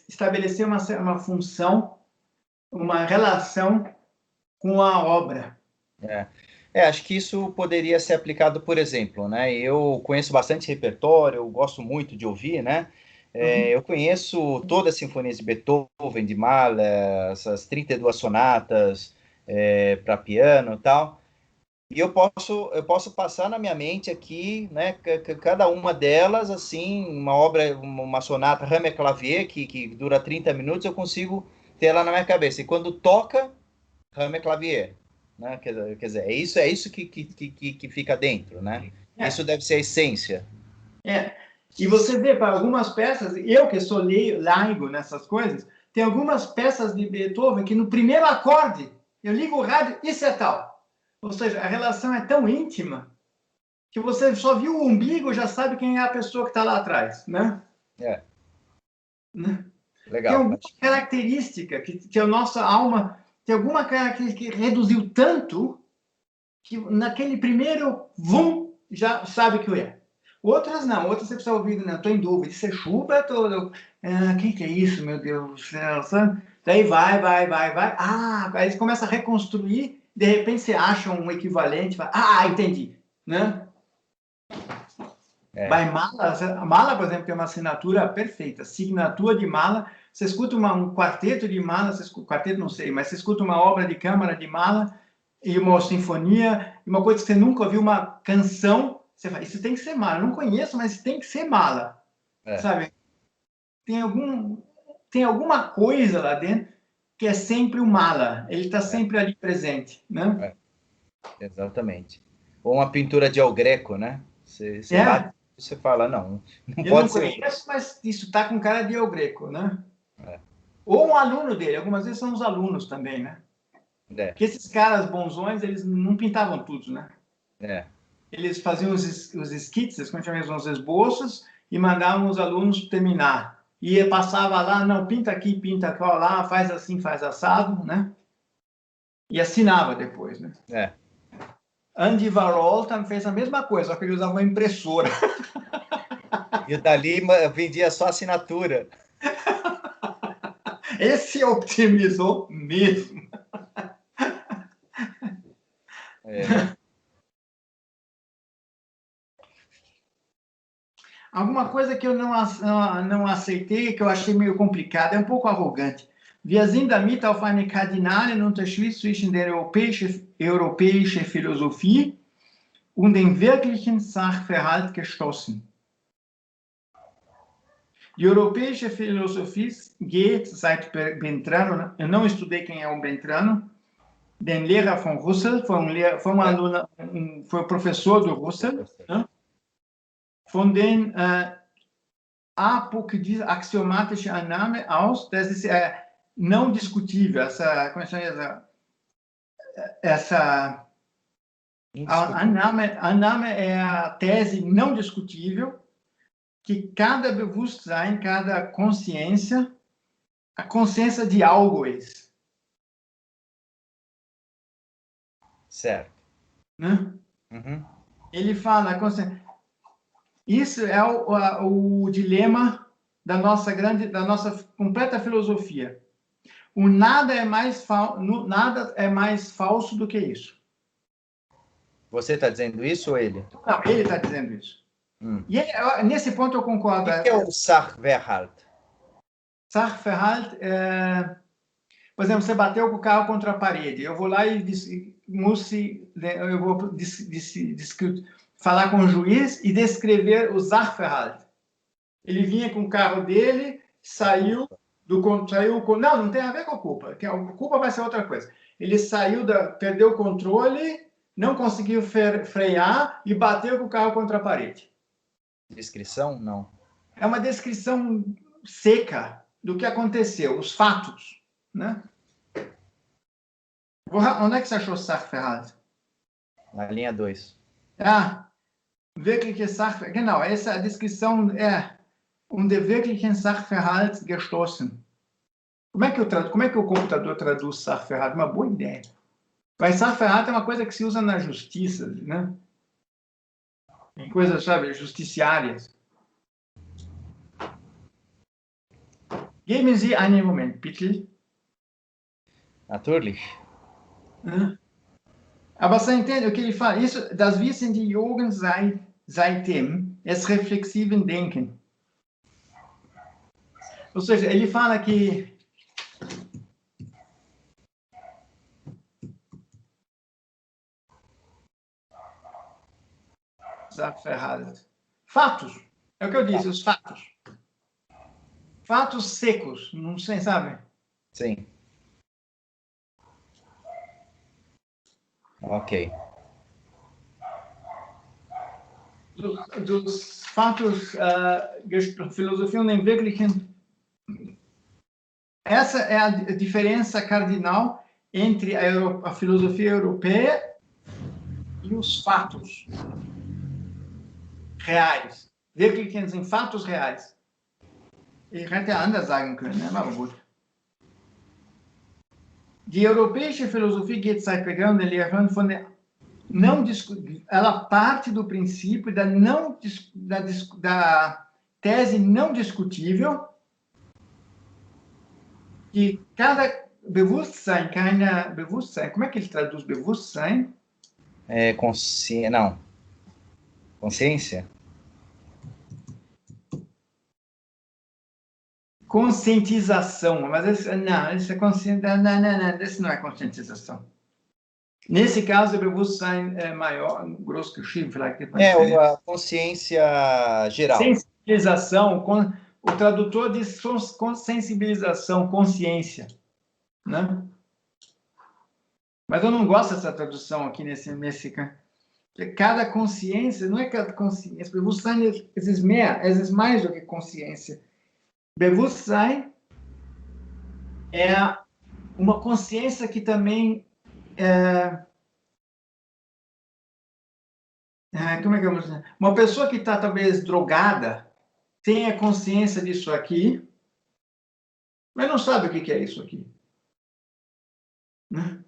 Estabelecer uma função, uma relação com a obra. Acho que isso poderia ser aplicado, por exemplo, né? Eu conheço bastante repertório, eu gosto muito de ouvir, né? Eu conheço todas as sinfonias de Beethoven, de Mahler, essas 32 sonatas para piano e tal. e eu posso passar na minha mente aqui, né, cada uma delas, assim, uma obra, uma sonata Rameau-Clavier, que dura 30 minutos, eu consigo ter ela na minha cabeça. E quando toca, Rameau-Clavier, né? Quer dizer, é isso que fica dentro, né? Isso deve ser a essência. E você vê, para algumas peças, eu que sou leigo nessas coisas, tem algumas peças de Beethoven que no primeiro acorde, eu ligo o rádio, isso é tal. Ou seja, a relação é tão íntima que você só viu o umbigo, já sabe quem é a pessoa que está lá atrás, né? É. Né? Tem Legal. alguma característica que a nossa alma, tem alguma característica que reduziu tanto que naquele primeiro, vum, já sabe o que é. Outras não, outras você precisa ouvir, não, estou em dúvida, isso é Schubert ou... quem que é isso, meu Deus do céu, sabe? Daí vai. Aí você começa a reconstruir, de repente você acha um equivalente, entendi, né? Vai Mahler, a Mahler, por exemplo, tem uma assinatura perfeita, signatura de Mahler, você escuta um quarteto de Mahler, quarteto não sei, mas você escuta uma obra de câmara de Mahler, e uma sinfonia, uma coisa que você nunca ouviu, uma canção, você fala, isso tem que ser Mahler, eu não conheço, mas tem que ser Mahler, sabe? Tem alguma coisa lá dentro que é sempre o Mahler, ele está sempre ali presente, né? Exatamente. Ou uma pintura de El Greco, né? Você bate, você fala, não eu pode não ser. conheço, mas isso está com cara de El Greco, né? É. Ou um aluno dele, algumas vezes são os alunos também, né? É. Porque esses caras bonzões, eles não pintavam tudo, né? É. Eles faziam os esquites, como chamamos, os esboços, e mandavam os alunos terminar. E passava lá, não, pinta aqui, pinta lá, faz assim, faz assado, né? E assinava depois, né? É. Andy Warhol também fez a mesma coisa, só que ele usava uma impressora. E o Dali vendia só assinatura. Esse optimizou mesmo. É. Alguma coisa que eu não aceitei, que eu achei meio complicada, é um pouco arrogante. Wir sind damit auf eine kardinalen Unterschied zwischen der europäischen Philosophie und den wirklichen Sachverhalt gestoßen. Die europäische Philosophie geht seit Bentrano, eu não estudei quem é o Bentrano, den Lehrer von Russell, foi o professor do Russell, né? Von den axiomatische Annahme aus, das ist não discutível, essa Annahme é a tese não discutível que cada Bewusstsein, cada consciência, a consciência de algo é. Certo. Né? Uhum. Ele fala, isso é o dilema da nossa completa filosofia. O nada é mais falso do que isso. Você está dizendo isso ou ele? Não, ele está dizendo isso. E nesse ponto eu concordo. O que é o Sachverhalt? Sachverhalt por exemplo, você bateu com o carro contra a parede. Eu vou lá e eu vou falar com o juiz e descrever o Sachverhalt. Ele vinha com o carro dele, saiu não tem a ver com a culpa. A culpa vai ser outra coisa. Ele perdeu o controle, não conseguiu frear e bateu com o carro contra a parede. Descrição? Não. É uma descrição seca do que aconteceu, os fatos, né? Onde é que você achou Sachverhalt? Na linha 2. Wirkliche Sachverhalt. Genau, essa descrição der wirklichen Sachverhalt gestoßen. Como é que o computador traduz Sachverhalt? Uma boa ideia. Mas Sachverhalt é uma coisa que se usa na justiça, né? Em coisas, sabe, justiciárias. Geben Sie einen Moment, bitte. Natürlich. Aber você entende o que ele fala? Isso, das wissen die Jugend seitdem es reflexiven Denken. Ou seja, ele fala que Fatos. É o que eu disse, os fatos. Fatos secos, não sei, sabe? Sim. Ok. Dos Fatos, Philosophie und Entwicklung. Essa é a diferença cardinal entre a filosofia europeia e os fatos reais. Wirklichen sind fatos reais. Ich hätte anders sagen können, ne? Aber gut. Die europäische Philosophie geht seit Beginn der Lehre von der não ela parte do princípio da tese não discutível que cada Bewusstsein, como é que ele traduz Bewusstsein? Não. Consciência? Conscientização, mas isso não é conscientização. Nesse caso, o Bewusstsein é maior, grosso que o Chico, a consciência geral. Sensibilização, o tradutor diz sensibilização, consciência, né? Mas eu não gosto dessa tradução aqui nesse cada consciência, não é cada consciência, Bewusstsein é mais do que consciência. Bewusstsein é uma consciência que também como é que eu vou dizer? Uma pessoa que está talvez drogada tem a consciência disso aqui, mas não sabe o que é isso aqui. Né?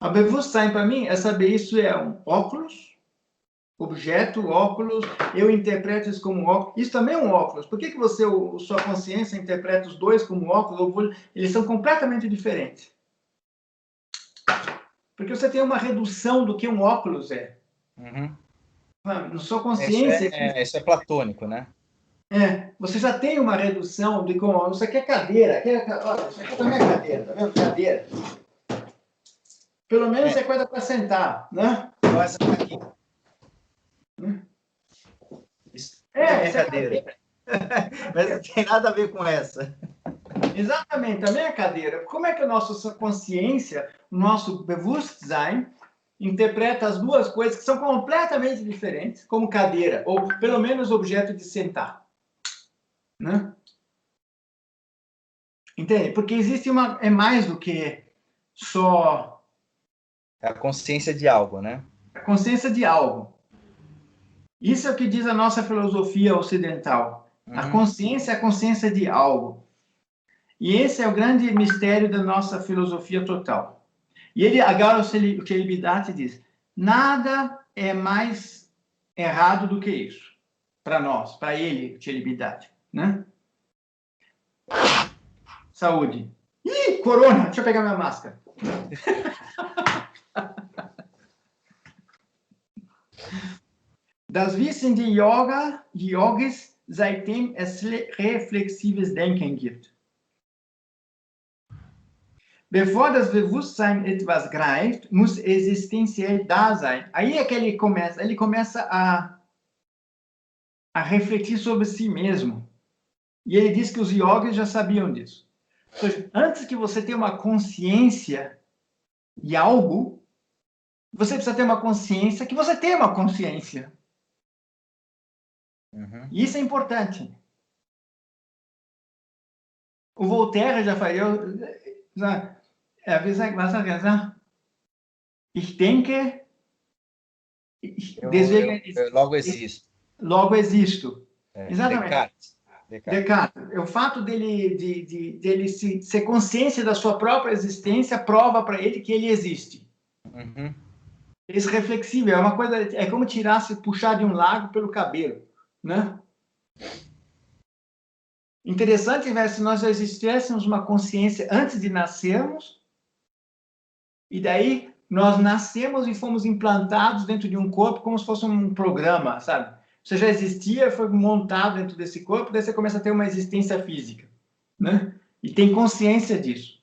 A Bewusstsein, para mim, é saber isso é um óculos, objeto, óculos, eu interpreto isso como óculos. Isso também é um óculos. Por que sua consciência interpreta os dois como óculos? Eles são completamente diferentes. Porque você tem uma redução do que um óculos é. Uhum. Na sua consciência... Isso é platônico, né? Você já tem uma redução de como... Isso aqui é cadeira. Olha, isso aqui também é cadeira, tá vendo? Cadeira. Pelo menos é coisa para sentar, né? Essa tá aqui. Isso é cadeira. Mas não tem nada a ver com essa. Exatamente, também é cadeira. Como é que a nossa consciência, o nosso Bewusstsein, interpreta as duas coisas que são completamente diferentes, como cadeira, ou pelo menos objeto de sentar? Né? Entende? Porque existe é mais do que só... É a consciência de algo, né? A consciência de algo. Isso é o que diz a nossa filosofia ocidental. Uhum. A consciência é a consciência de algo. E esse é o grande mistério da nossa filosofia total. E agora o Celibidache diz, nada é mais errado do que isso. Para nós, para ele, o Celibidache. Né? Saúde. Ih, corona! Deixa eu pegar minha máscara. Das Wissen die Yogis, seitdem es reflexives Denken gibt. Bevor das Bewusstsein etwas greift, muss existenziell da sein. Aí é que ele começa a refletir sobre si mesmo. E ele diz que os yogis já sabiam disso. Ou seja, antes que você tenha uma consciência de algo, você precisa ter uma consciência que você tem uma consciência. Uhum. E isso é importante. O Voltaire já falou, ich denke, logo existo. Logo existo. Exatamente. Descartes. O fato dele ser consciência da sua própria existência prova para ele que ele existe. Uhum. Esse reflexivo é uma coisa, é como puxar de um lago pelo cabelo, né? Interessante se nós já existíssemos uma consciência antes de nascermos, e daí nós nascemos e fomos implantados dentro de um corpo como se fosse um programa, sabe? Você já existia, foi montado dentro desse corpo, daí você começa a ter uma existência física, né? E tem consciência disso.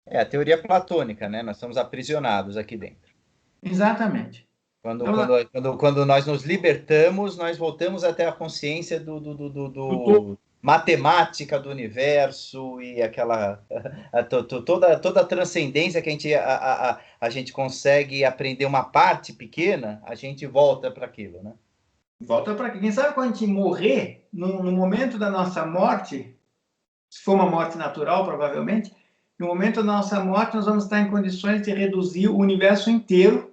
É a teoria platônica, né? Nós estamos aprisionados aqui dentro. Exatamente. Quando nós nos libertamos, nós voltamos até a consciência do matemática do universo e aquela toda a transcendência que a gente consegue aprender uma parte pequena, a gente volta para aquilo, né? Volta para quem sabe quando a gente morrer, no momento da nossa morte, se for uma morte natural, provavelmente, no momento da nossa morte, nós vamos estar em condições de reduzir o universo inteiro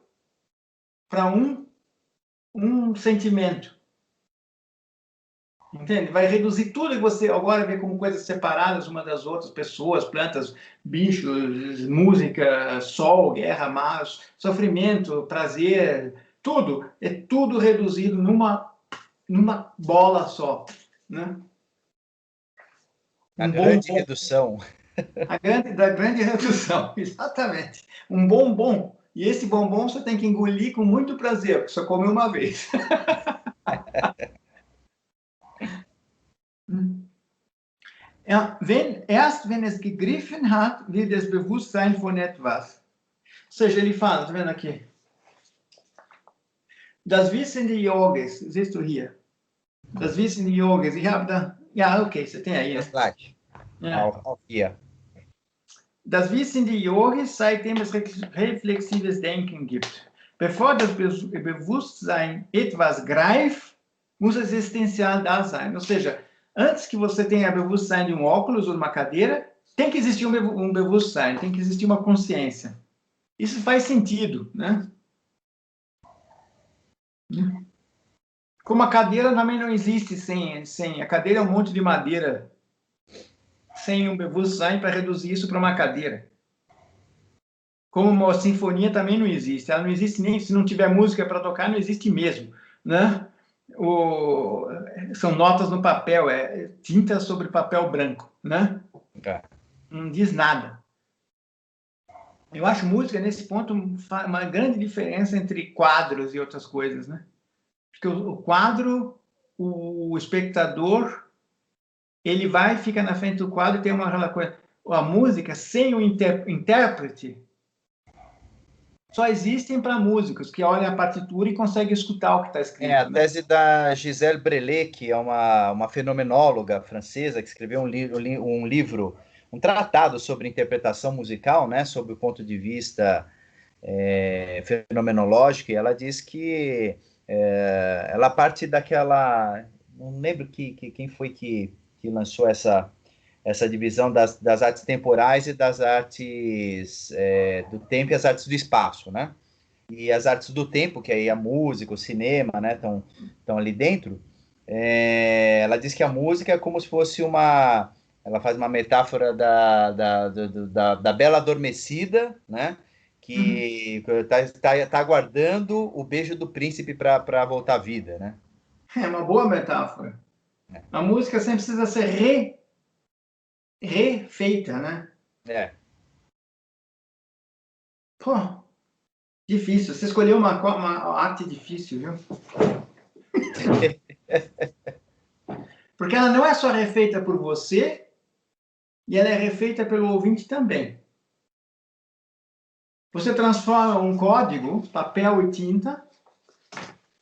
para um sentimento. Entende? Vai reduzir tudo que você agora vê como coisas separadas uma das outras, pessoas, plantas, bichos, música, sol, guerra, mar, sofrimento, prazer, tudo. É tudo reduzido numa bola só. Né? A grande redução. Da grande redução, exatamente. Um bombom. E esse bombom você tem que engolir com muito prazer, porque só come uma vez. Erst wenn es gegriffen hat, wird das Bewusstsein von etwas. Ou seja, ele fala, tá vendo aqui? Das Wissen die Yogis, siehst du hier? Das Wissen die Yogis, ich habe da, ja, okay, você tem aí. Auch hier. Das Wissen die Yogis, seitdem es reflexives Denken gibt. Bevor das Bewusstsein etwas greift, muss es existencial da sein. Ou seja, antes que você tenha Bewusstsein de um óculos ou de uma cadeira, tem que existir um Bewusstsein, tem que existir uma consciência. Isso faz sentido, né? Como a cadeira também não existe sem a cadeira é um monte de madeira sem um Bewusstsein para reduzir isso para uma cadeira. Como uma sinfonia também não existe. Ela não existe nem se não tiver música para tocar, não existe mesmo, né? São notas no papel, é tinta sobre papel branco, né? Não diz nada. Eu acho música, nesse ponto, uma grande diferença entre quadros e outras coisas, né? Porque o quadro, o espectador, ele vai, fica na frente do quadro e tem uma coisa. A música, sem o intérprete, só existem para músicos que olham a partitura e conseguem escutar o que está escrito. A tese da Gisèle Brelet, que é uma fenomenóloga francesa, que escreveu um livro, um tratado sobre interpretação musical, né, sob o ponto de vista fenomenológico, e ela diz que ela parte daquela... Não lembro quem foi que lançou essa divisão das artes temporais e das artes do tempo e as artes do espaço, né? E as artes do tempo, que aí a música, o cinema, né, estão ali dentro. Ela diz que a música é como se fosse ela faz uma metáfora da bela adormecida, né? Que está aguardando o beijo do príncipe para voltar à vida, né? É uma boa metáfora. A música sempre precisa ser refeita, né? Pô, difícil. Você escolheu uma arte difícil, viu? Porque ela não é só refeita por você, e ela é refeita pelo ouvinte também. Você transforma um código, papel e tinta,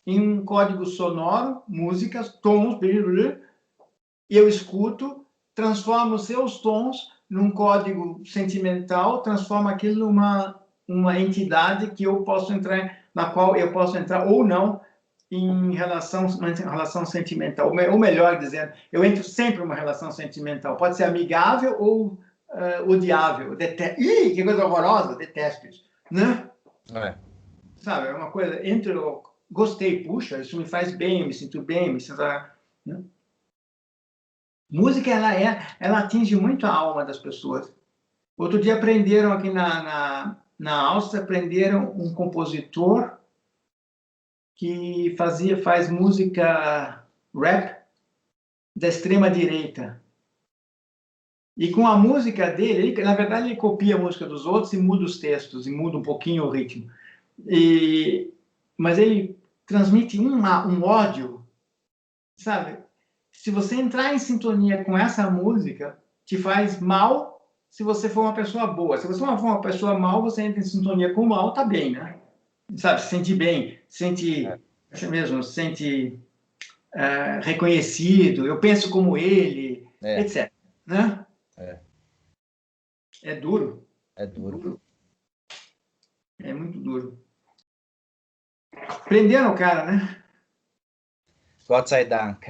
em um código sonoro, músicas, tons, e eu escuto, transformo os seus tons num código sentimental, transforma aquilo numa entidade que eu posso entrar, na qual eu posso entrar ou não em relação sentimental. Ou melhor dizendo, eu entro sempre em uma relação sentimental. Pode ser amigável ou odiável. Ih, que coisa horrorosa, detesto isso. Né? Sabe, é uma coisa entre gostei, puxa, isso me faz bem, eu me sinto bem, me sinto... Né? Música, ela atinge muito a alma das pessoas. Outro dia aprenderam aqui na Áustria, aprenderam um compositor que faz música rap da extrema direita. E com a música dele, na verdade ele copia a música dos outros e muda os textos, e muda um pouquinho o ritmo. Mas ele transmite um ódio, sabe? Se você entrar em sintonia com essa música, te faz mal se você for uma pessoa boa. Se você for uma pessoa mal, você entra em sintonia com o mal, tá bem, né? Sabe, se sente bem. mesmo, sente reconhecido, eu penso como ele, etc. Né? É duro. É duro. É muito duro. Prenderam o cara, né? Gott sei Dank.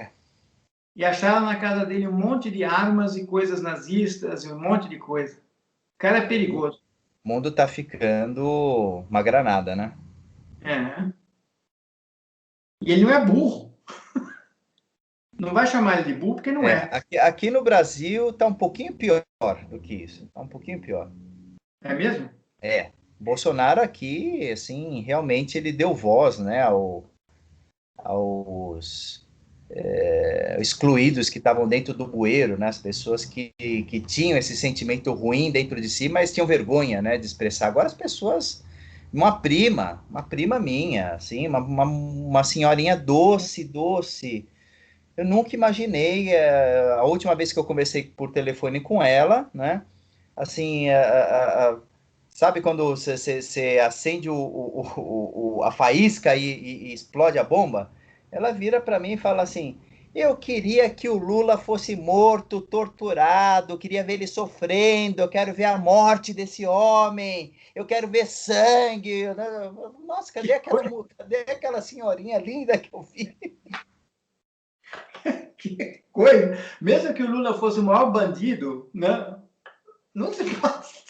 E acharam na casa dele um monte de armas e coisas nazistas e um monte de coisa. O cara é perigoso. O mundo tá ficando uma granada, né? É. E ele não é burro. Não vai chamar ele de burro porque não é. Aqui no Brasil tá um pouquinho pior do que isso. Tá um pouquinho pior. É mesmo? Bolsonaro aqui, assim, realmente ele deu voz, né, aos excluídos que estavam dentro do bueiro, né, as pessoas que tinham esse sentimento ruim dentro de si, mas tinham vergonha, né, de expressar. Agora as pessoas, uma prima minha, assim, uma senhorinha doce, eu nunca imaginei, a última vez que eu conversei por telefone com ela, né, assim, sabe quando você acende a faísca e explode a bomba? Ela vira para mim e fala assim: eu queria que o Lula fosse morto, torturado, eu queria ver ele sofrendo, eu quero ver a morte desse homem, eu quero ver sangue. Nossa, cadê aquela senhorinha linda que eu vi? Que coisa! Mesmo que o Lula fosse o maior bandido, né? Não se pode.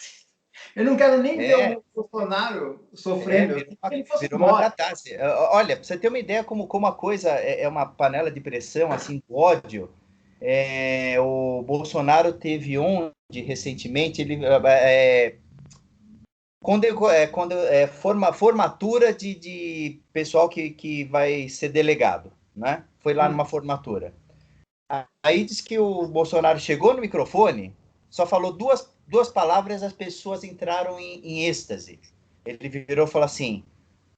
Eu não quero nem ver o Bolsonaro sofrendo. Virou uma catástrofe. Olha, pra você ter uma ideia como a coisa é uma panela de pressão, assim, do ódio. O Bolsonaro teve recentemente, ele formatura de pessoal que vai ser delegado, né? Foi lá numa formatura. Aí diz que o Bolsonaro chegou no microfone, só falou duas palavras, as pessoas entraram em êxtase. Ele virou e falou assim: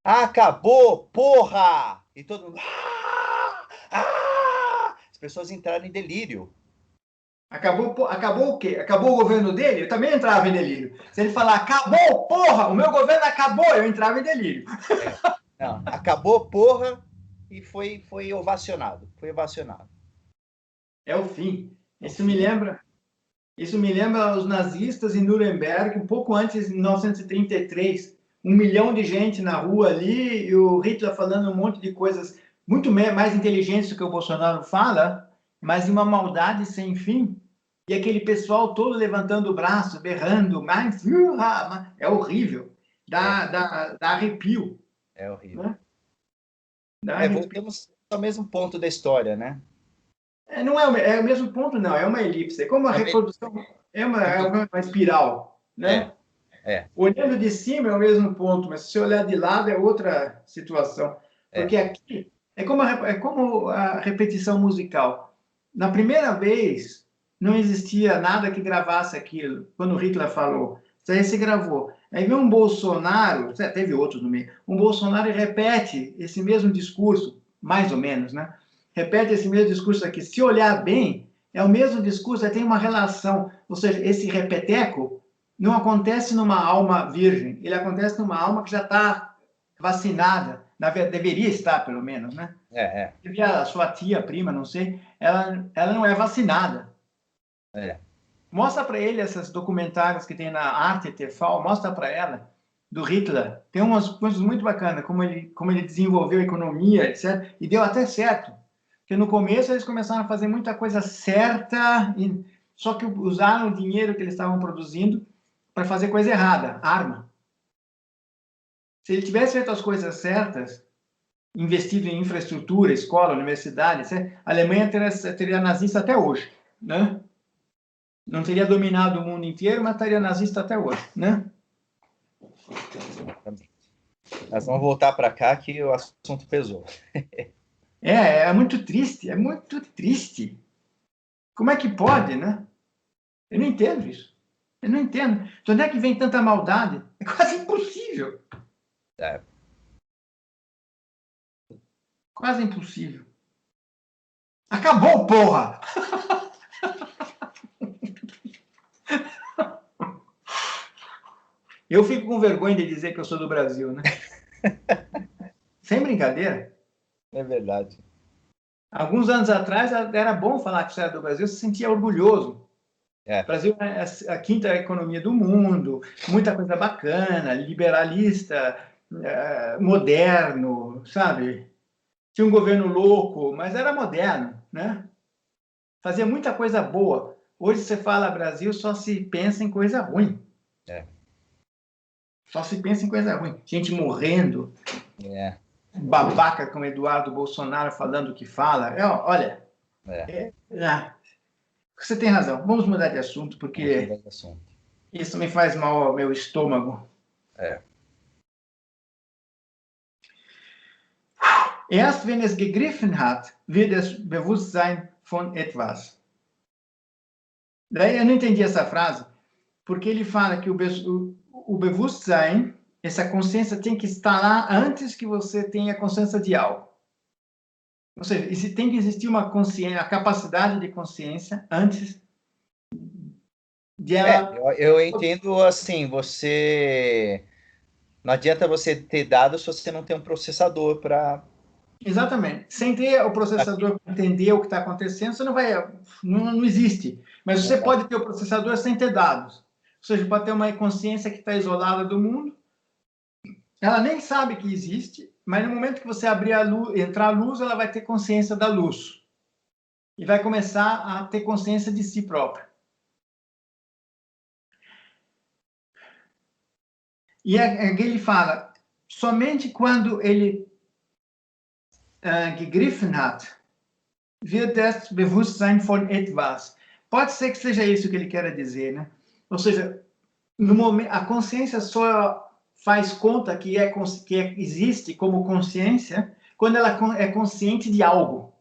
acabou, porra! E todo mundo. As pessoas entraram em delírio. Acabou o quê? Acabou o governo dele? Eu também entrava em delírio. Se ele falar, acabou, porra, o meu governo acabou, eu entrava em delírio. Não, acabou, porra, e foi ovacionado. Foi ovacionado. É o fim. Isso me lembra os nazistas em Nuremberg, um pouco antes, em 1933. 1 milhão de gente na rua ali, e o Hitler falando um monte de coisas muito mais inteligentes do que o Bolsonaro fala, mas de uma maldade sem fim. E aquele pessoal todo levantando o braço, berrando, mas é horrível. Dá arrepio. É horrível. Né? Dá arrepio. Voltamos ao mesmo ponto da história, né? Não é o mesmo ponto, não. É uma elipse. É como a reprodução é uma espiral. Né? Olhando de cima é o mesmo ponto, mas se você olhar de lado é outra situação. Porque aqui é como a repetição musical. Na primeira vez, não existia nada que gravasse aquilo, quando o Hitler falou. Isso aí se gravou. Aí vem um Bolsonaro, teve outros no meio, um Bolsonaro e repete esse mesmo discurso, mais ou menos, né? Repete esse mesmo discurso aqui. Se olhar bem, é o mesmo discurso, tem uma relação. Ou seja, esse repeteco não acontece numa alma virgem, ele acontece numa alma que já está vacinada, deveria estar, pelo menos, né? A sua tia, prima, não sei, ela não é vacinada. Mostra para ele esses documentários que tem na Arte TV, mostra para ela, do Hitler. Tem umas coisas muito bacanas, como ele desenvolveu a economia, etc. E deu até certo. Porque no começo eles começaram a fazer muita coisa certa, só que usaram o dinheiro que eles estavam produzindo para fazer coisa errada, arma. Se ele tivesse feito as coisas certas, investido em infraestrutura, escola, universidade, etc., a Alemanha teria nazista até hoje, né? Não teria dominado o mundo inteiro, mas estaria nazista até hoje, né? Nós vamos voltar para cá que o assunto pesou. É muito triste, é muito triste. Como é que pode, né? Eu não entendo isso. Eu não entendo. De onde é que vem tanta maldade? É quase impossível. Quase impossível. Acabou, porra! Eu fico com vergonha de dizer que eu sou do Brasil, né? Sem brincadeira. É verdade. Alguns anos atrás era bom falar que você era do Brasil, você se sentia orgulhoso. O Brasil é a quinta economia do mundo, muita coisa bacana, liberalista, moderno, sabe? Tinha um governo louco, mas era moderno, né? Fazia muita coisa boa. Hoje você fala Brasil, só se pensa em coisa ruim. Só se pensa em coisa ruim. Gente morrendo. Babaca como Eduardo Bolsonaro falando o que fala. Olha, você tem razão. Vamos mudar de assunto, porque isso me faz mal ao meu estômago. Erst wenn es gegriffen hat, wird es Bewusstsein von etwas. Daí eu não entendi essa frase, porque ele fala que o Bewusstsein, essa consciência tem que estar lá antes que você tenha consciência de algo. Ou seja, tem que existir uma consciência, a capacidade de consciência antes de ela... eu entendo assim, não adianta você ter dados se você não tem um processador para... Exatamente. Sem ter o processador para entender o que está acontecendo, você não vai... Não existe. Mas você pode ter o processador sem ter dados. Ou seja, pode ter uma consciência que está isolada do mundo, ela nem sabe que existe, mas no momento que você abrir a luz, entrar a luz, ela vai ter consciência da luz. E vai começar a ter consciência de si própria. E aqui ele fala, somente quando ele gegriffen hat, wird das Bewusstsein von etwas. Pode ser que seja isso que ele quer dizer, né? Ou seja, no momento, a consciência só faz conta que existe como consciência quando ela é consciente de algo.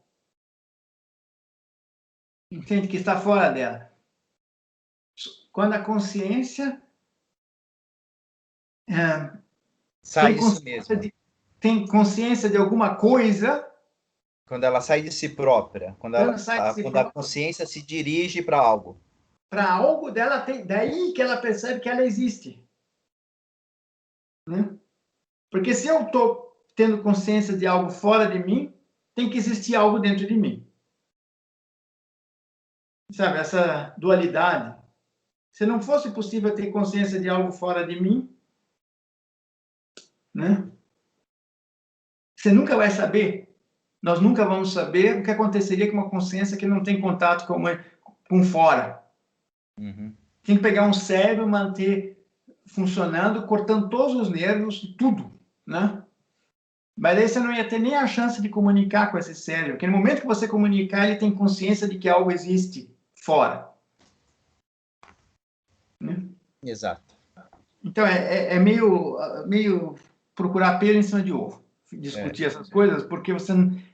Entende? Que está fora dela. Quando a consciência tem consciência de alguma coisa... Quando ela sai de si própria, quando a consciência se dirige para algo. Para algo dela, daí que ela percebe que ela existe. Né? Porque se eu estou tendo consciência de algo fora de mim, tem que existir algo dentro de mim. Sabe, essa dualidade. Se não fosse possível ter consciência de algo fora de mim, né? Você nunca vai saber. Nós nunca vamos saber o que aconteceria com uma consciência que não tem contato com fora. Uhum. Tem que pegar um cérebro, manter funcionando, cortando todos os nervos, tudo, né? Mas aí você não ia ter nem a chance de comunicar com esse cérebro, porque no momento que você comunicar, ele tem consciência de que algo existe fora. Né? Exato. Então, é meio procurar pelo em cima de ovo, discutir essas coisas, porque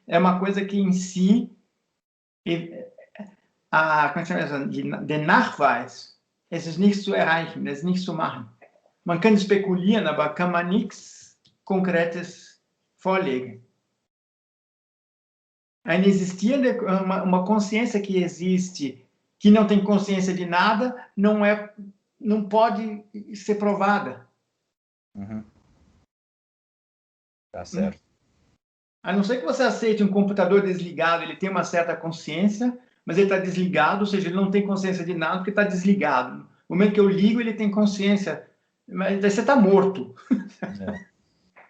é uma coisa que em si, como chama isso? Der Nachweis, es ist nicht zu erreichen, es ist nicht zu machen. Man kann spekulieren, aber kann man nichts Konkretes vorlegen. Eine existierende, uma consciência que existe, que não tem consciência de nada, não pode ser provada. Uhum. Tá certo. A não ser que você aceite um computador desligado, ele tem uma certa consciência, mas ele está desligado, ou seja, ele não tem consciência de nada porque está desligado. No momento que eu ligo, ele tem consciência, mas daí você está morto.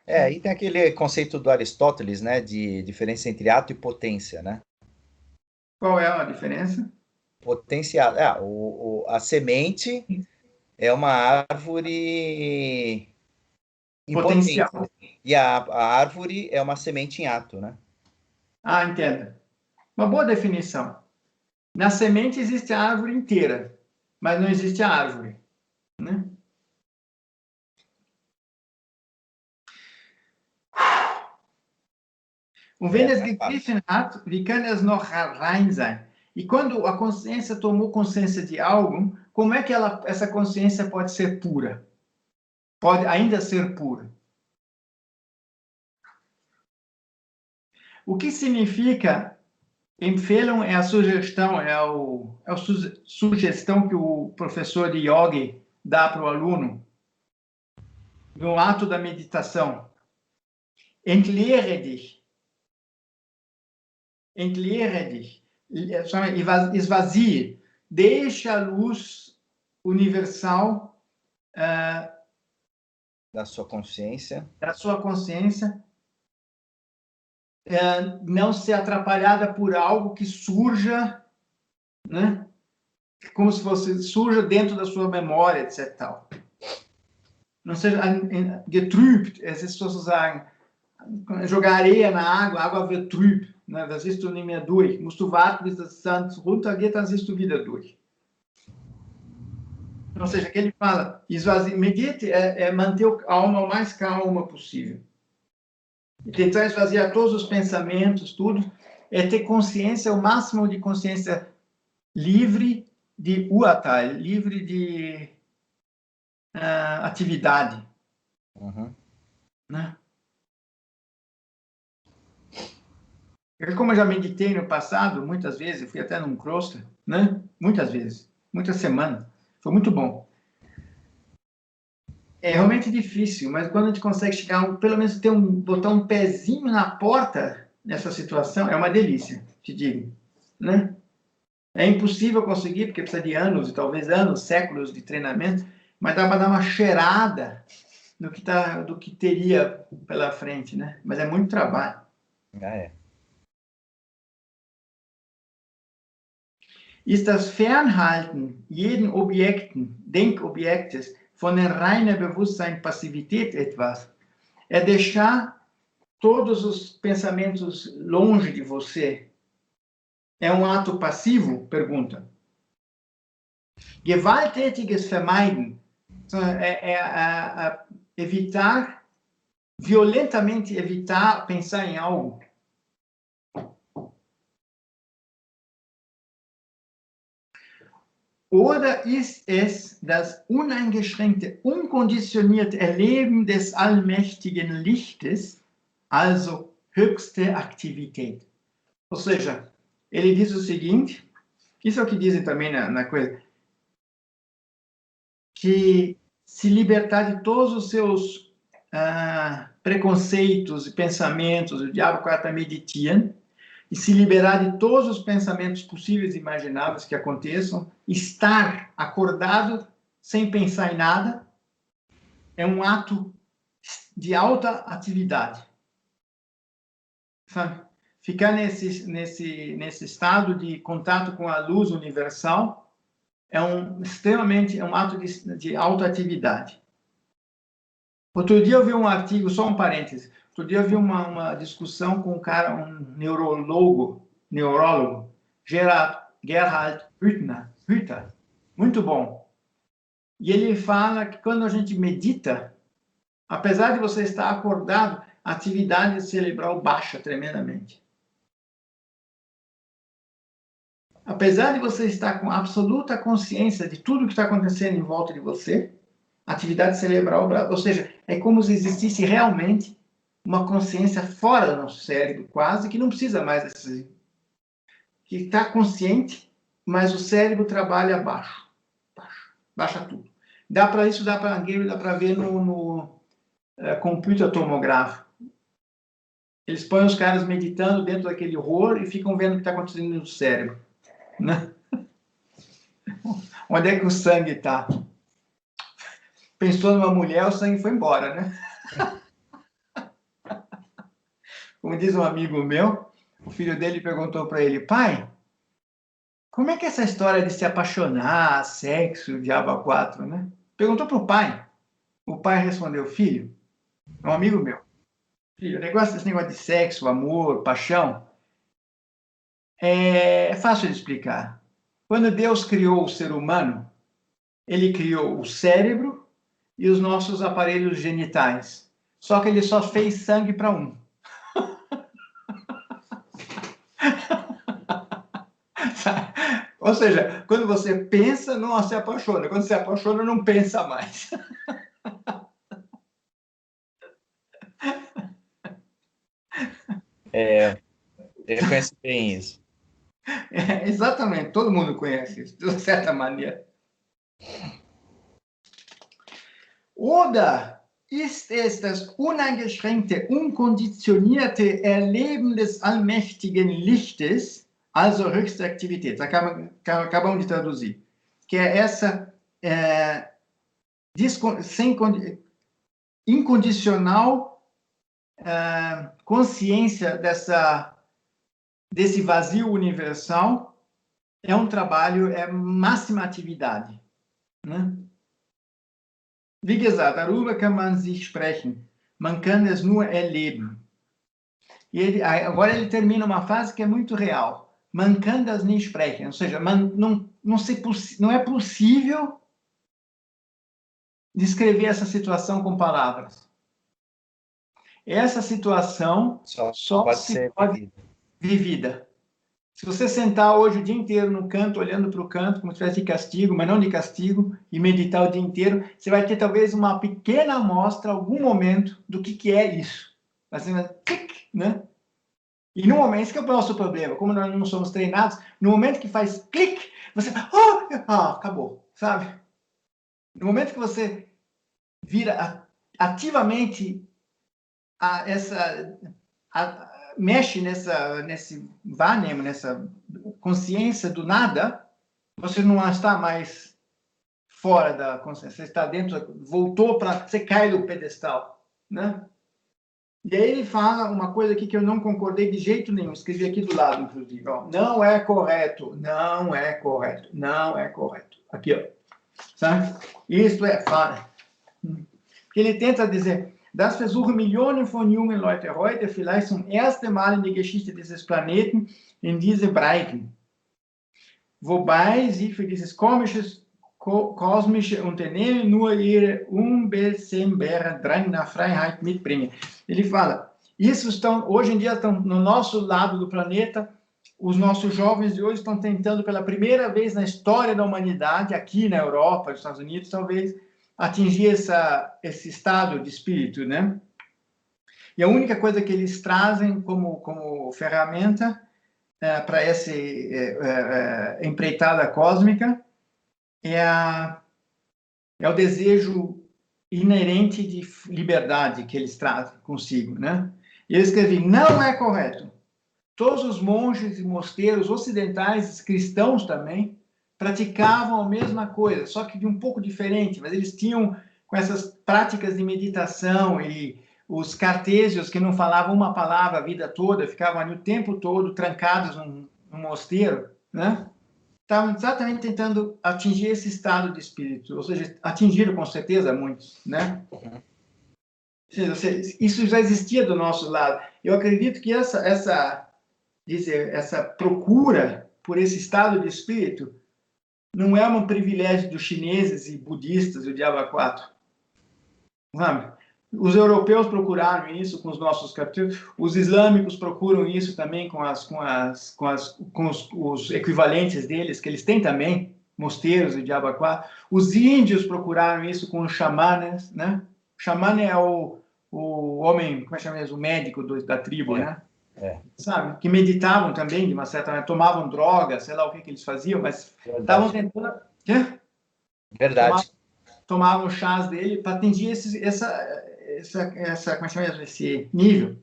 E tem aquele conceito do Aristóteles, né, de diferença entre ato e potência, né? Qual é a diferença? Potencial. A semente é uma árvore potencial. E a árvore é uma semente em ato, né? Ah, entendo. Uma boa definição. Na semente existe a árvore inteira, mas não existe a árvore, né? Und wenn es gegriffen hat, wie kann es noch rein sein? E quando a consciência tomou consciência de algo, como é que essa consciência pode ser pura? Pode ainda ser pura. O que significa Empfehlung é a sugestão, sugestão que o professor de yoga dá para o aluno no ato da meditação. Entleere dich. Entleere dich. Esvazie. Deixa a luz universal da sua consciência. Não ser atrapalhada por algo que surja, né? Como se fosse surja dentro da sua memória, etc. Tal. Não seja getrübt, es ist sozusagen jogar areia na água, a água wird trüb, né? Das siehst du nicht mehr durch. Musst du warten, bis das Sand runtergeht, dann siehst du wieder durch. Ou seja, que ele fala, medite é manter a alma o mais calma possível. E tentar esvaziar todos os pensamentos, tudo, é ter consciência, o máximo de consciência livre de Urteil, livre de atividade. Uhum. Né? Como eu já meditei no passado, muitas vezes, eu fui até num kloster, né? Muitas vezes, muitas semanas. Foi muito bom. É realmente difícil, mas quando a gente consegue chegar, pelo menos botar um pezinho na porta nessa situação, é uma delícia, te digo, né? É impossível conseguir, porque precisa de anos, e talvez anos, séculos de treinamento, mas dá para dar uma cheirada do que teria pela frente, né? Mas é muito trabalho. Ist das Fernhalten jeden Denkobjektes von der reinen Bewusstsein-Passivität etwas? É deixar todos os pensamentos longe de você. É um ato passivo? Pergunta. Gewalttätiges Vermeiden evitar, violentamente evitar pensar em algo. Oder ist es das uneingeschränkte, unkonditionierte Erleben des allmächtigen Lichtes, also höchste Aktivität? Ou seja, ele diz o seguinte, isso é o que dizem também na coisa, que se libertar de todos os seus preconceitos e pensamentos, o diabo está meditando, e se liberar de todos os pensamentos possíveis e imagináveis que aconteçam, estar acordado sem pensar em nada, é um ato de alta atividade. Sabe? Ficar nesse estado de contato com a luz universal é extremamente um ato de alta atividade. Outro dia eu vi um artigo, só um parêntese, outro dia eu vi uma discussão com um cara, um neurólogo, Gerhard Hüther, muito bom. E ele fala que quando a gente medita, apesar de você estar acordado, a atividade cerebral baixa tremendamente. Apesar de você estar com absoluta consciência de tudo que está acontecendo em volta de você, a atividade cerebral, ou seja, é como se existisse realmente uma consciência fora do nosso cérebro, quase, que não precisa mais que está consciente, mas o cérebro trabalha baixa tudo. Dá para ver no computer tomográfico. Eles põem os caras meditando dentro daquele horror e ficam vendo o que está acontecendo no cérebro, né? Onde é que o sangue está? Pensou numa mulher, o sangue foi embora, né? Como diz um amigo meu, o filho dele perguntou para ele, pai, como é que é essa história de se apaixonar, sexo, diabo a quatro, né? Perguntou para o pai. O pai respondeu, filho, é um amigo meu, filho, esse negócio de sexo, amor, paixão, é fácil de explicar. Quando Deus criou o ser humano, ele criou o cérebro e os nossos aparelhos genitais. Só que ele só fez sangue para um. Ou seja, quando você pensa, não se apaixona. Quando se apaixona, não pensa mais. Eu conheço bem isso. Exatamente, todo mundo conhece isso, de certa maneira. Oder ist es das uneingeschränkte, unkonditionierte Erleben des allmächtigen Lichtes, also höchste Aktivität. Acabamos de traduzir. Que é essa incondicional consciência desse vazio universal. É um trabalho, é máxima atividade. Né? Wie gesagt, darüber kann man sich sprechen. Man kann es nur erleben. E agora ele termina uma frase que é muito real. Man kann das nicht sprechen. Ou seja, não é possível descrever essa situação com palavras. Essa situação só pode ser vivida. Se você sentar hoje o dia inteiro no canto, olhando para o canto, como se estivesse de castigo, mas não de castigo, e meditar o dia inteiro, você vai ter talvez uma pequena amostra, algum momento, do que é isso. Vai ser clique, né? E no momento, esse que é o nosso problema, como nós não somos treinados, no momento que faz clique, você acabou, sabe? No momento que você vira ativamente mexe nesse Wahrnehmung, nessa consciência do nada, você não está mais fora da consciência, você está dentro, voltou para, você cai do pedestal, né? E aí ele fala uma coisa aqui que eu não concordei de jeito nenhum, escrevi aqui do lado, inclusive, ó, não é correto, não é correto, não é correto. Aqui, ó, sabe? Isso é falha. Porque ele tenta dizer, das versuchen Millionen von jungen Leuten heute vielleicht zum ersten Mal in der Geschichte dieses Planeten in diese Breiten. Wobei sie für dieses kosmische Unternehmen nur ihre unbezwingbare Drang nach Freiheit mitbringen. Ele fala, hoje em dia estão no nosso lado do planeta, os nossos jovens de hoje estão tentando pela primeira vez na história da humanidade, aqui na Europa, nos Estados Unidos, talvez, atingir esse estado de espírito, né? E a única coisa que eles trazem como ferramenta para essa empreitada cósmica é o desejo inerente de liberdade que eles trazem consigo, né? E eu escrevi, não é correto. Todos os monges e mosteiros ocidentais, cristãos também, praticavam a mesma coisa, só que de um pouco diferente, mas eles tinham com essas práticas de meditação e os cartesios que não falavam uma palavra a vida toda, ficavam ali o tempo todo trancados num mosteiro, né? Estavam exatamente tentando atingir esse estado de espírito, ou seja, atingiram com certeza muitos, né? Isso já existia do nosso lado. Eu acredito que essa procura por esse estado de espírito não é um privilégio dos chineses e budistas e o diabo a quatro. Sabe? Os europeus procuraram isso com os nossos capítulos, os islâmicos procuram isso também com os equivalentes deles, que eles têm também, mosteiros e diabo a quatro. Os índios procuraram isso com os xamanes, né? O xamã é o homem, como é que chama isso? O médico da tribo, né? Sabe? Que meditavam também, de uma certa maneira, tomavam droga, sei lá o que eles faziam, mas estavam tentando... Quê? Verdade. Tomavam chás dele para atingir como é que chama isso? Esse nível.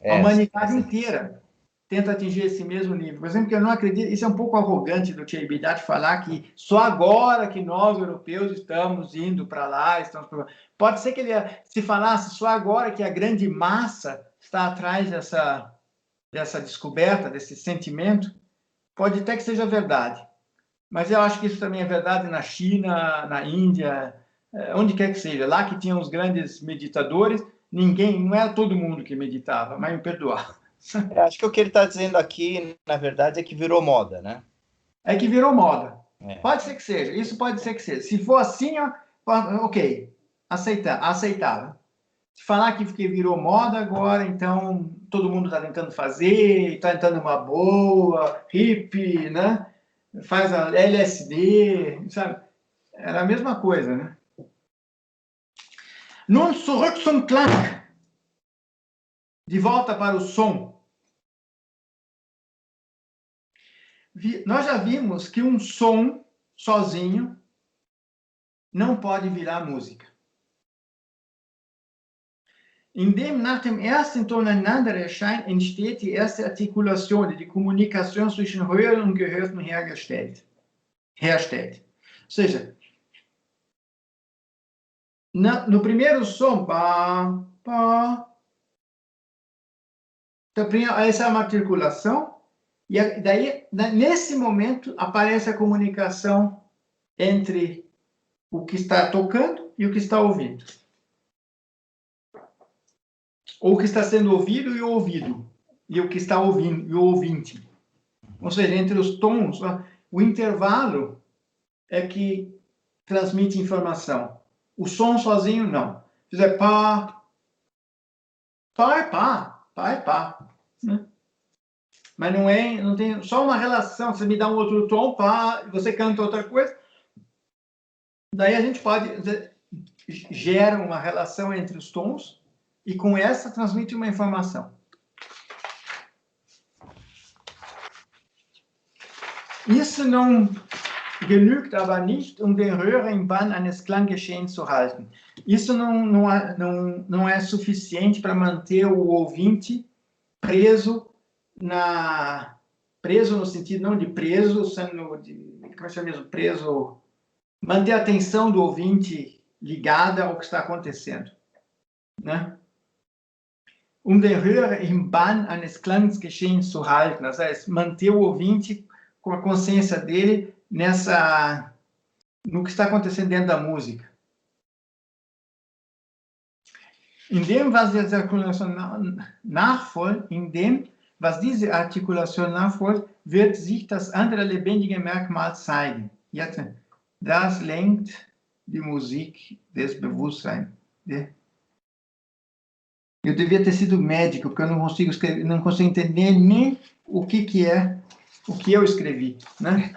A humanidade inteira tenta atingir esse mesmo nível. Por exemplo, que eu não acredito, isso é um pouco arrogante do Tia Ibidat falar que só agora que nós, europeus, estamos indo para lá, Pode ser que ele se falasse só agora que a grande massa está atrás dessa descoberta, desse sentimento, pode até que seja verdade. Mas eu acho que isso também é verdade na China, na Índia, onde quer que seja. Lá que tinham os grandes meditadores, não era todo mundo que meditava, mas me perdoar. Acho que o que ele está dizendo aqui, na verdade, é que virou moda, né? É que virou moda. Pode ser que seja, isso pode ser que seja. Se for assim, ok, aceitável. Se falar que virou moda agora, então todo mundo está tentando fazer, está tentando uma boa, hippie, né? Faz a LSD, sabe? Era a mesma coisa, né? Nun zurück zum Klang. De volta para o som. Nós já vimos que um som sozinho não pode virar música. Indem nach dem ersten Ton einander erscheint, entsteht die erste Artikulation, die die Kommunikation zwischen Hören und Gehörten herstellt. Ou seja, no primeiro som, pá, pá, essa é uma articulação, e daí, nesse momento, aparece a comunicação entre o que está tocando e o que está ouvindo. Ou o que está sendo ouvido e o ouvido. E o que está ouvindo e o ouvinte. Ou seja, entre os tons, o intervalo é que transmite informação. O som sozinho, não. Se fizer pá, pá é pá, pá é pá. Né? Mas não tem só uma relação. Você me dá um outro tom, pá, você canta outra coisa. Daí a gente pode gera uma relação entre os tons e com essa transmite uma informação. Isso não genügt aber nicht, den Hörer im Bann eines Klanggeschehens zu halten. Isso não é suficiente para manter o ouvinte preso no sentido não de preso, sendo como é que chama mesmo? Preso, manter a atenção do ouvinte ligada ao que está acontecendo, né? Den Hörer im Bann eines Klanggeschehens zu halten, das heißt, manter o ouvinte com a consciência dele no que está acontecendo dentro da música. Indem, was diese Artikulation nachfolgt, wird sich das andere lebendige Merkmal zeigen. Das lenkt die Musik des Bewusstseins. Eu devia ter sido médico, porque eu não consigo escrever, não consigo entender nem o que é o que eu escrevi, né?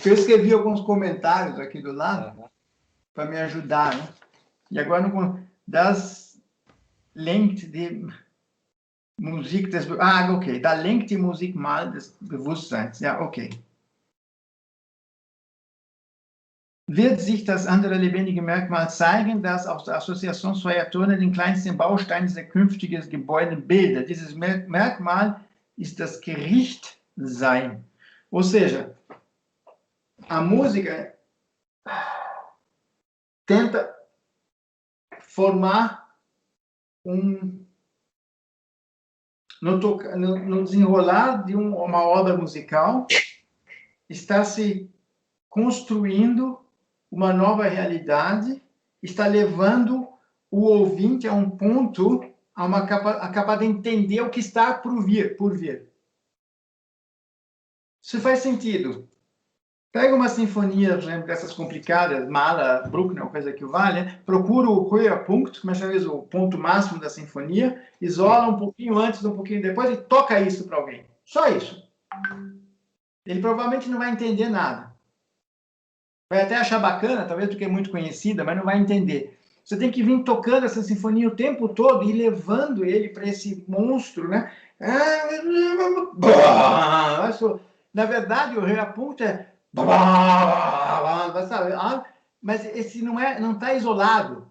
Eu escrevi alguns comentários aqui do lado para me ajudar, né? E agora das lenkt die Musik des okay, da lenkt die Musik mal des Bewusstseins. Ja, okay. Wird sich das andere lebendige Merkmal zeigen, das aus der Assoziation zweier Töne den kleinsten Baustein des künftigen Gebäudes bildet. Dieses Merkmal ist das Gerichtsein. Ou seja, a música tenta formar no desenrolar de uma obra musical, está se construindo uma nova realidade, está levando o ouvinte a um ponto, a capaz de entender o que está por vir. Isso faz sentido. Pega uma sinfonia, por exemplo, dessas complicadas, Mahler, Bruckner, coisa que vale, procura o Höhepunkt, como é chamado o ponto máximo da sinfonia, isola um pouquinho antes, um pouquinho depois e toca isso para alguém. Só isso. Ele provavelmente não vai entender nada. Vai até achar bacana, talvez porque é muito conhecida, mas não vai entender. Você tem que vir tocando essa sinfonia o tempo todo e levando ele para esse monstro, né? Na verdade, o Höhepunkt é... Mas esse não está isolado.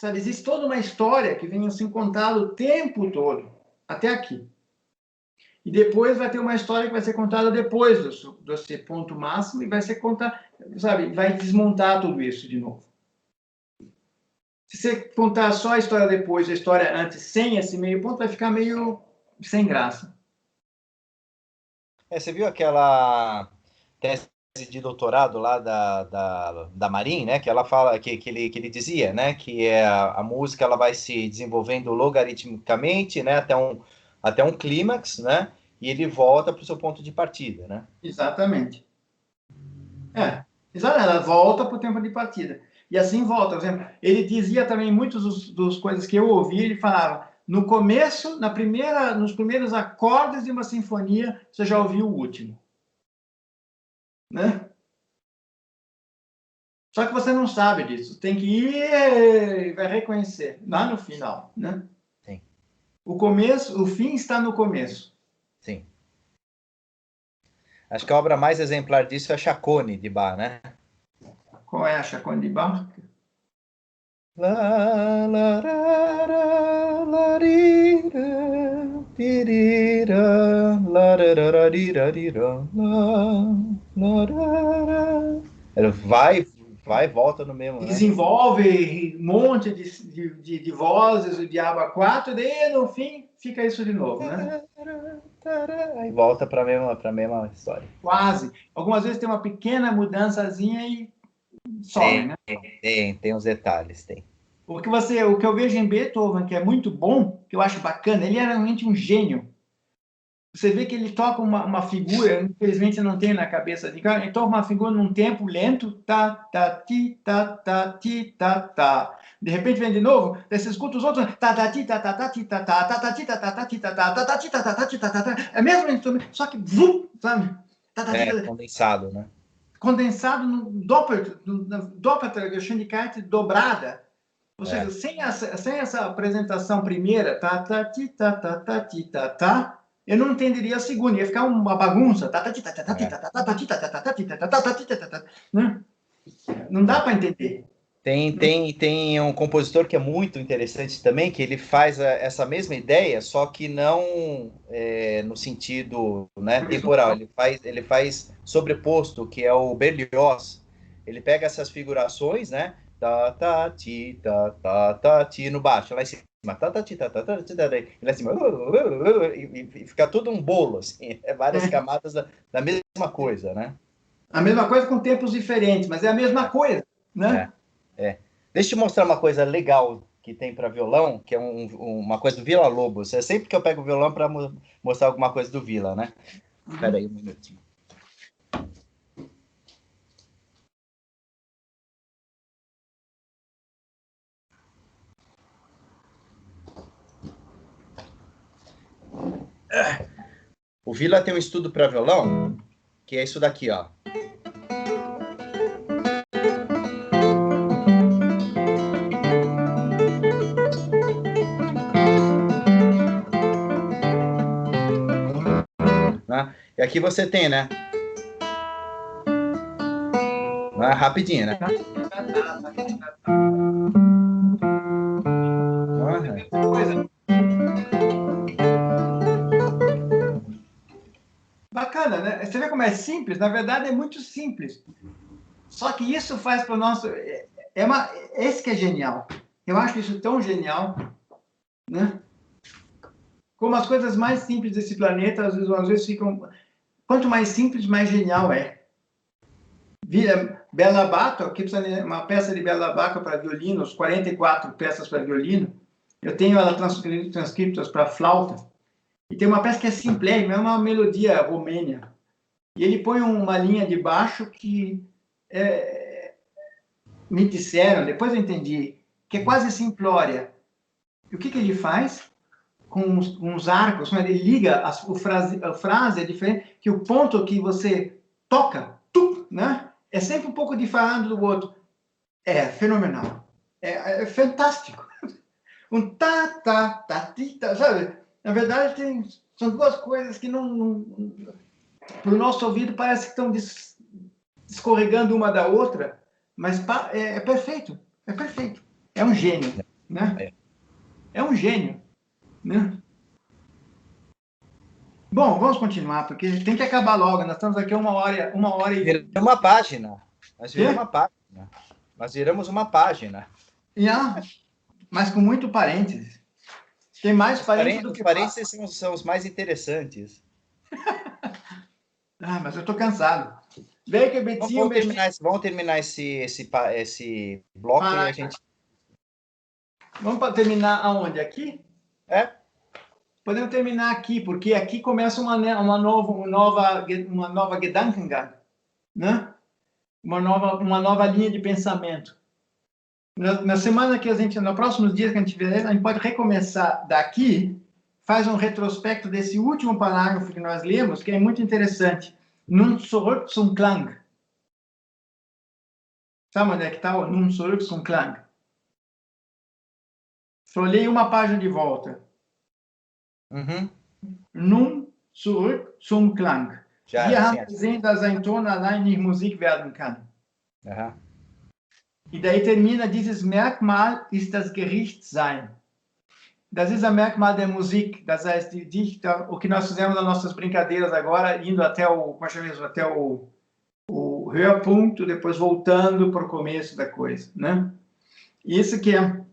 Sabe? Existe toda uma história que vem assim contada o tempo todo, até aqui. E depois vai ter uma história que vai ser contada depois desse ponto máximo e vai ser contada, sabe? Vai desmontar tudo isso de novo. Se você contar só a história depois, a história antes, sem esse meio ponto, vai ficar meio sem graça. Você viu aquela tese de doutorado lá da Marin, né? Que ela fala que ele dizia, né? Que a música ela vai se desenvolvendo logaritmicamente, né? Até um clímax, né? E ele volta para o seu ponto de partida, né? Exatamente. Ela volta para o tempo de partida. E assim volta. Por exemplo, ele dizia também, muitas das coisas que eu ouvi, ele falava, no começo, nos primeiros acordes de uma sinfonia, você já ouviu o último. Né? Só que você não sabe disso. Tem que ir e vai reconhecer lá no final, né? Sim. O fim está no começo. Sim. Acho que a obra mais exemplar disso é a Chaconne de Bach, né? Qual é a Chaconne de Bach? La, la, ra, ra, la, ri, ra, ti, ri, ra, la, ra, ra, ra, ri, ra, ri, ra, la, ra, ra. Ela vai e volta no mesmo, E né? desenvolve um monte de vozes, o diabo a quatro, e daí no fim fica isso de novo, né? Aí volta para a mesma história. Quase. Algumas vezes tem uma pequena mudançazinha e some, né? Tem uns detalhes, tem. O que eu vejo em Beethoven, que é muito bom, que eu acho bacana, ele era realmente um gênio. Você vê que ele toca uma figura, infelizmente eu não tenho na cabeça de cara, ele toca uma figura num tempo lento, tá, tá, ti, tá, tá, ti, tá, tá. De repente vem de novo, daí você escuta os outros, tá, tá, ti, tá, tá, tá, ti, tá, tá, tá, tá, ti, tá, tá, tá, ti, tá, tá, tá, tá, ti, tá, tá, tá, ti, tá, tá, tá. É o mesmo instrumento, só que, vum, sabe? Tá, tá, ti, tá, Condensado, né? condensado no Doppelgeschwindigkeit dobrada. Ou seja, sem essa apresentação primeira, tá, tá, ti, tá, tá, tá, ti, tá, tá, eu não entenderia a segunda, ia ficar uma bagunça, tá, tá, ti, tá, tá, tá, ti, tá, tá, tá, ti, tá, tá, tá, ti, tá, tá, tá, ti, tá, tá, tá, né? Não dá para entender. Tem um compositor que é muito interessante também, que ele faz essa mesma ideia, só que não no sentido, né, temporal. Ele faz sobreposto, que é o Berlioz. Ele pega essas figurações, né? Tá, ti no baixo, lá em cima. Tá, tá, ti, e lá em cima. E fica tudo um bolo, assim. É várias camadas da mesma coisa, né? A mesma coisa com tempos diferentes, mas é a mesma coisa, né? Deixa eu te mostrar uma coisa legal que tem para violão, que é uma coisa do Vila Lobos. É sempre que eu pego o violão para mostrar alguma coisa do Vila, né? Espera aí um minutinho. O Vila tem um estudo para violão, que é isso daqui, ó. Né? E aqui você tem, né? Rapidinho, né? Bacana, né? Você vê como é simples? Na verdade, é muito simples. Só que isso faz para o nosso. Esse que é genial. Eu acho isso tão genial, né? Como as coisas mais simples desse planeta, às vezes ficam. Quanto mais simples, mais genial é. Bela Bartok, aqui uma peça de Bela Bartok para violino, os 44 peças para violino. Eu tenho ela transcritas para flauta. E tem uma peça que é simplérrima, é uma melodia romênia. E ele põe uma linha de baixo que me disseram, depois eu entendi, que é quase simplória. E o que ele faz? Com uns arcos, quando ele liga a frase é diferente, que o ponto que você toca, né? É sempre um pouco diferente do outro. É fenomenal. É fantástico. Um tá, tá, tá, ti, tá, sabe? Na verdade, são duas coisas que para o nosso ouvido parece que estão escorregando uma da outra, mas é perfeito. É perfeito. É um gênio, né? É um gênio, né? Bom, vamos continuar, porque tem que acabar logo. Nós estamos aqui uma hora e... Viramos uma página. Nós viramos Quê? uma página. Nós viramos uma página. Mas com muito parênteses. Tem mais parênteses do que... Os parênteses são os mais interessantes. Mas eu estou cansado. Vem que Betinho... Vamos terminar esse bloco e a gente... Vamos terminar aonde? Aqui? Podemos terminar aqui, porque aqui começa uma nova Gedankengang, né? Uma nova linha de pensamento. Na semana que nos próximos dias que a gente vier, a gente pode recomeçar daqui, faz um retrospecto desse último parágrafo que nós lemos, que é muito interessante. Nun zurück zum Klang. Sabe onde é que está o Nun zurück zum Klang? Só olhei uma página de volta. Nun zurück zum Klang. Wir haben gesehen, dass ein Ton allein nicht Musik werden kann. E daí termina, dieses Merkmal ist das Gerichtsein. Das ist ein Merkmal der Musik, das heißt, die Dichter, o que nós fizemos nas nossas brincadeiras agora, indo até o, como é que chama, até o Höhepunkt, depois voltando para o começo da coisa, né? Isso que a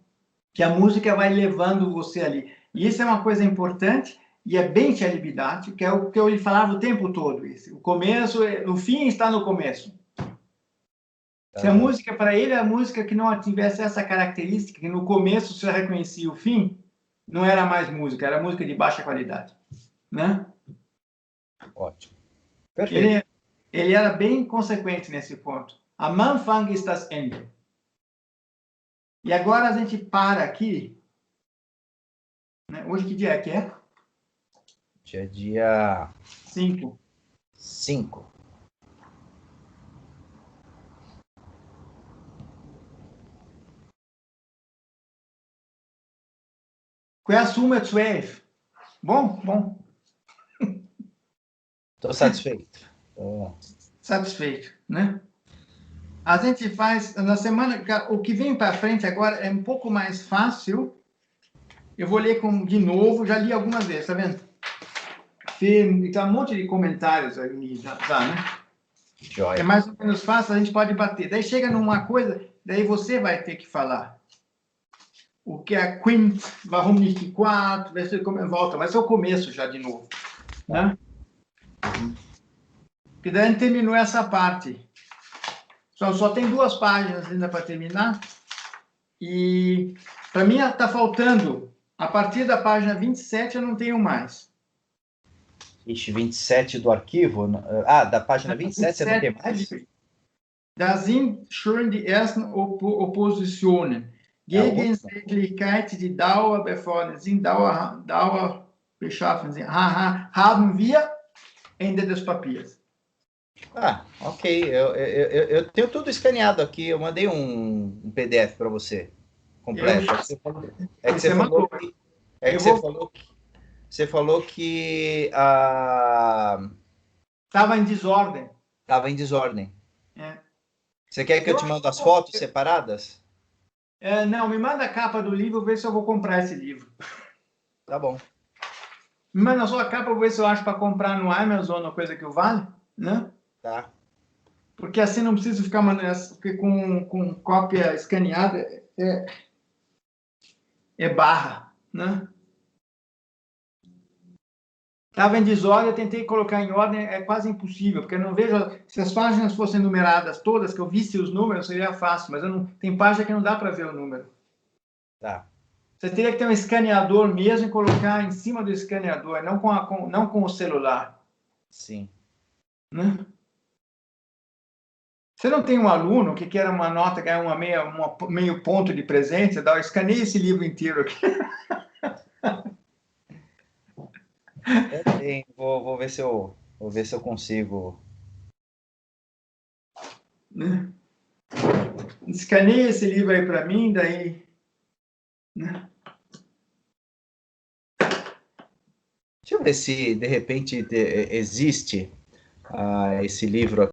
música vai levando você ali. E isso é uma coisa importante, e é bem celibatário, que é o que eu lhe falava o tempo todo. Isso. O começo, o fim está no começo. Se a música, para ele, a música que não tivesse essa característica, que no começo você reconhecia o fim, não era mais música, era música de baixa qualidade. Né? Ótimo. Perfeito. Ele era bem consequente nesse ponto. Am Anfang ist das Ende. E agora a gente para aqui. Né? Hoje que dia é que é? Dia 5. 5. Qual é a Summe 12? Bom. Estou satisfeito. Satisfeito, né? A gente faz, na semana, o que vem para frente agora é um pouco mais fácil. Eu vou ler de novo, já li algumas vezes, tá vendo? Tem um monte de comentários aí, já, né? Joia. É mais ou menos fácil, a gente pode bater. Daí chega numa coisa, daí você vai ter que falar. O que é quint, warum nicht 4, vai ser como volta, vai ser o começo já de novo, né? Porque daí a gente terminou essa parte. Só tem 2 páginas ainda para terminar. E para mim está faltando, a partir da página 27 eu não tenho mais. Ixi, 27 do arquivo? Da página 27 você não tem mais? Da sind schon die ersten Oppositionen. Gegensätzlichkeit, die Dauer befordern, sind Dauer beschaffen, haben wir Ende des Papiers. Ok. Eu tenho tudo escaneado aqui. Eu mandei um PDF para você completo. Você falou que estava em desordem. Estava em desordem. É. Você quer que eu te mande as fotos separadas? Não, me manda a capa do livro, ver se eu vou comprar esse livro. Tá bom. Me manda só a capa, vou ver se eu acho para comprar no Amazon ou coisa que o vale, né? Tá. Porque assim não preciso ficar mandando, porque com cópia escaneada é barra, né? Estava em desordem, eu tentei colocar em ordem, é quase impossível, porque eu não vejo, se as páginas fossem numeradas todas, que eu visse os números, seria fácil, mas tem página que não dá para ver o número. Tá. Você teria que ter um escaneador mesmo e colocar em cima do escaneador, não com o celular. Sim. Né? Você não tem um aluno que quer uma nota, ganhar meio ponto de presente, você dá, escaneia esse livro inteiro aqui. Eu tenho, vou ver se eu consigo. Né? Escaneia esse livro aí para mim, daí. Né? Deixa eu ver se de repente existe esse livro aqui.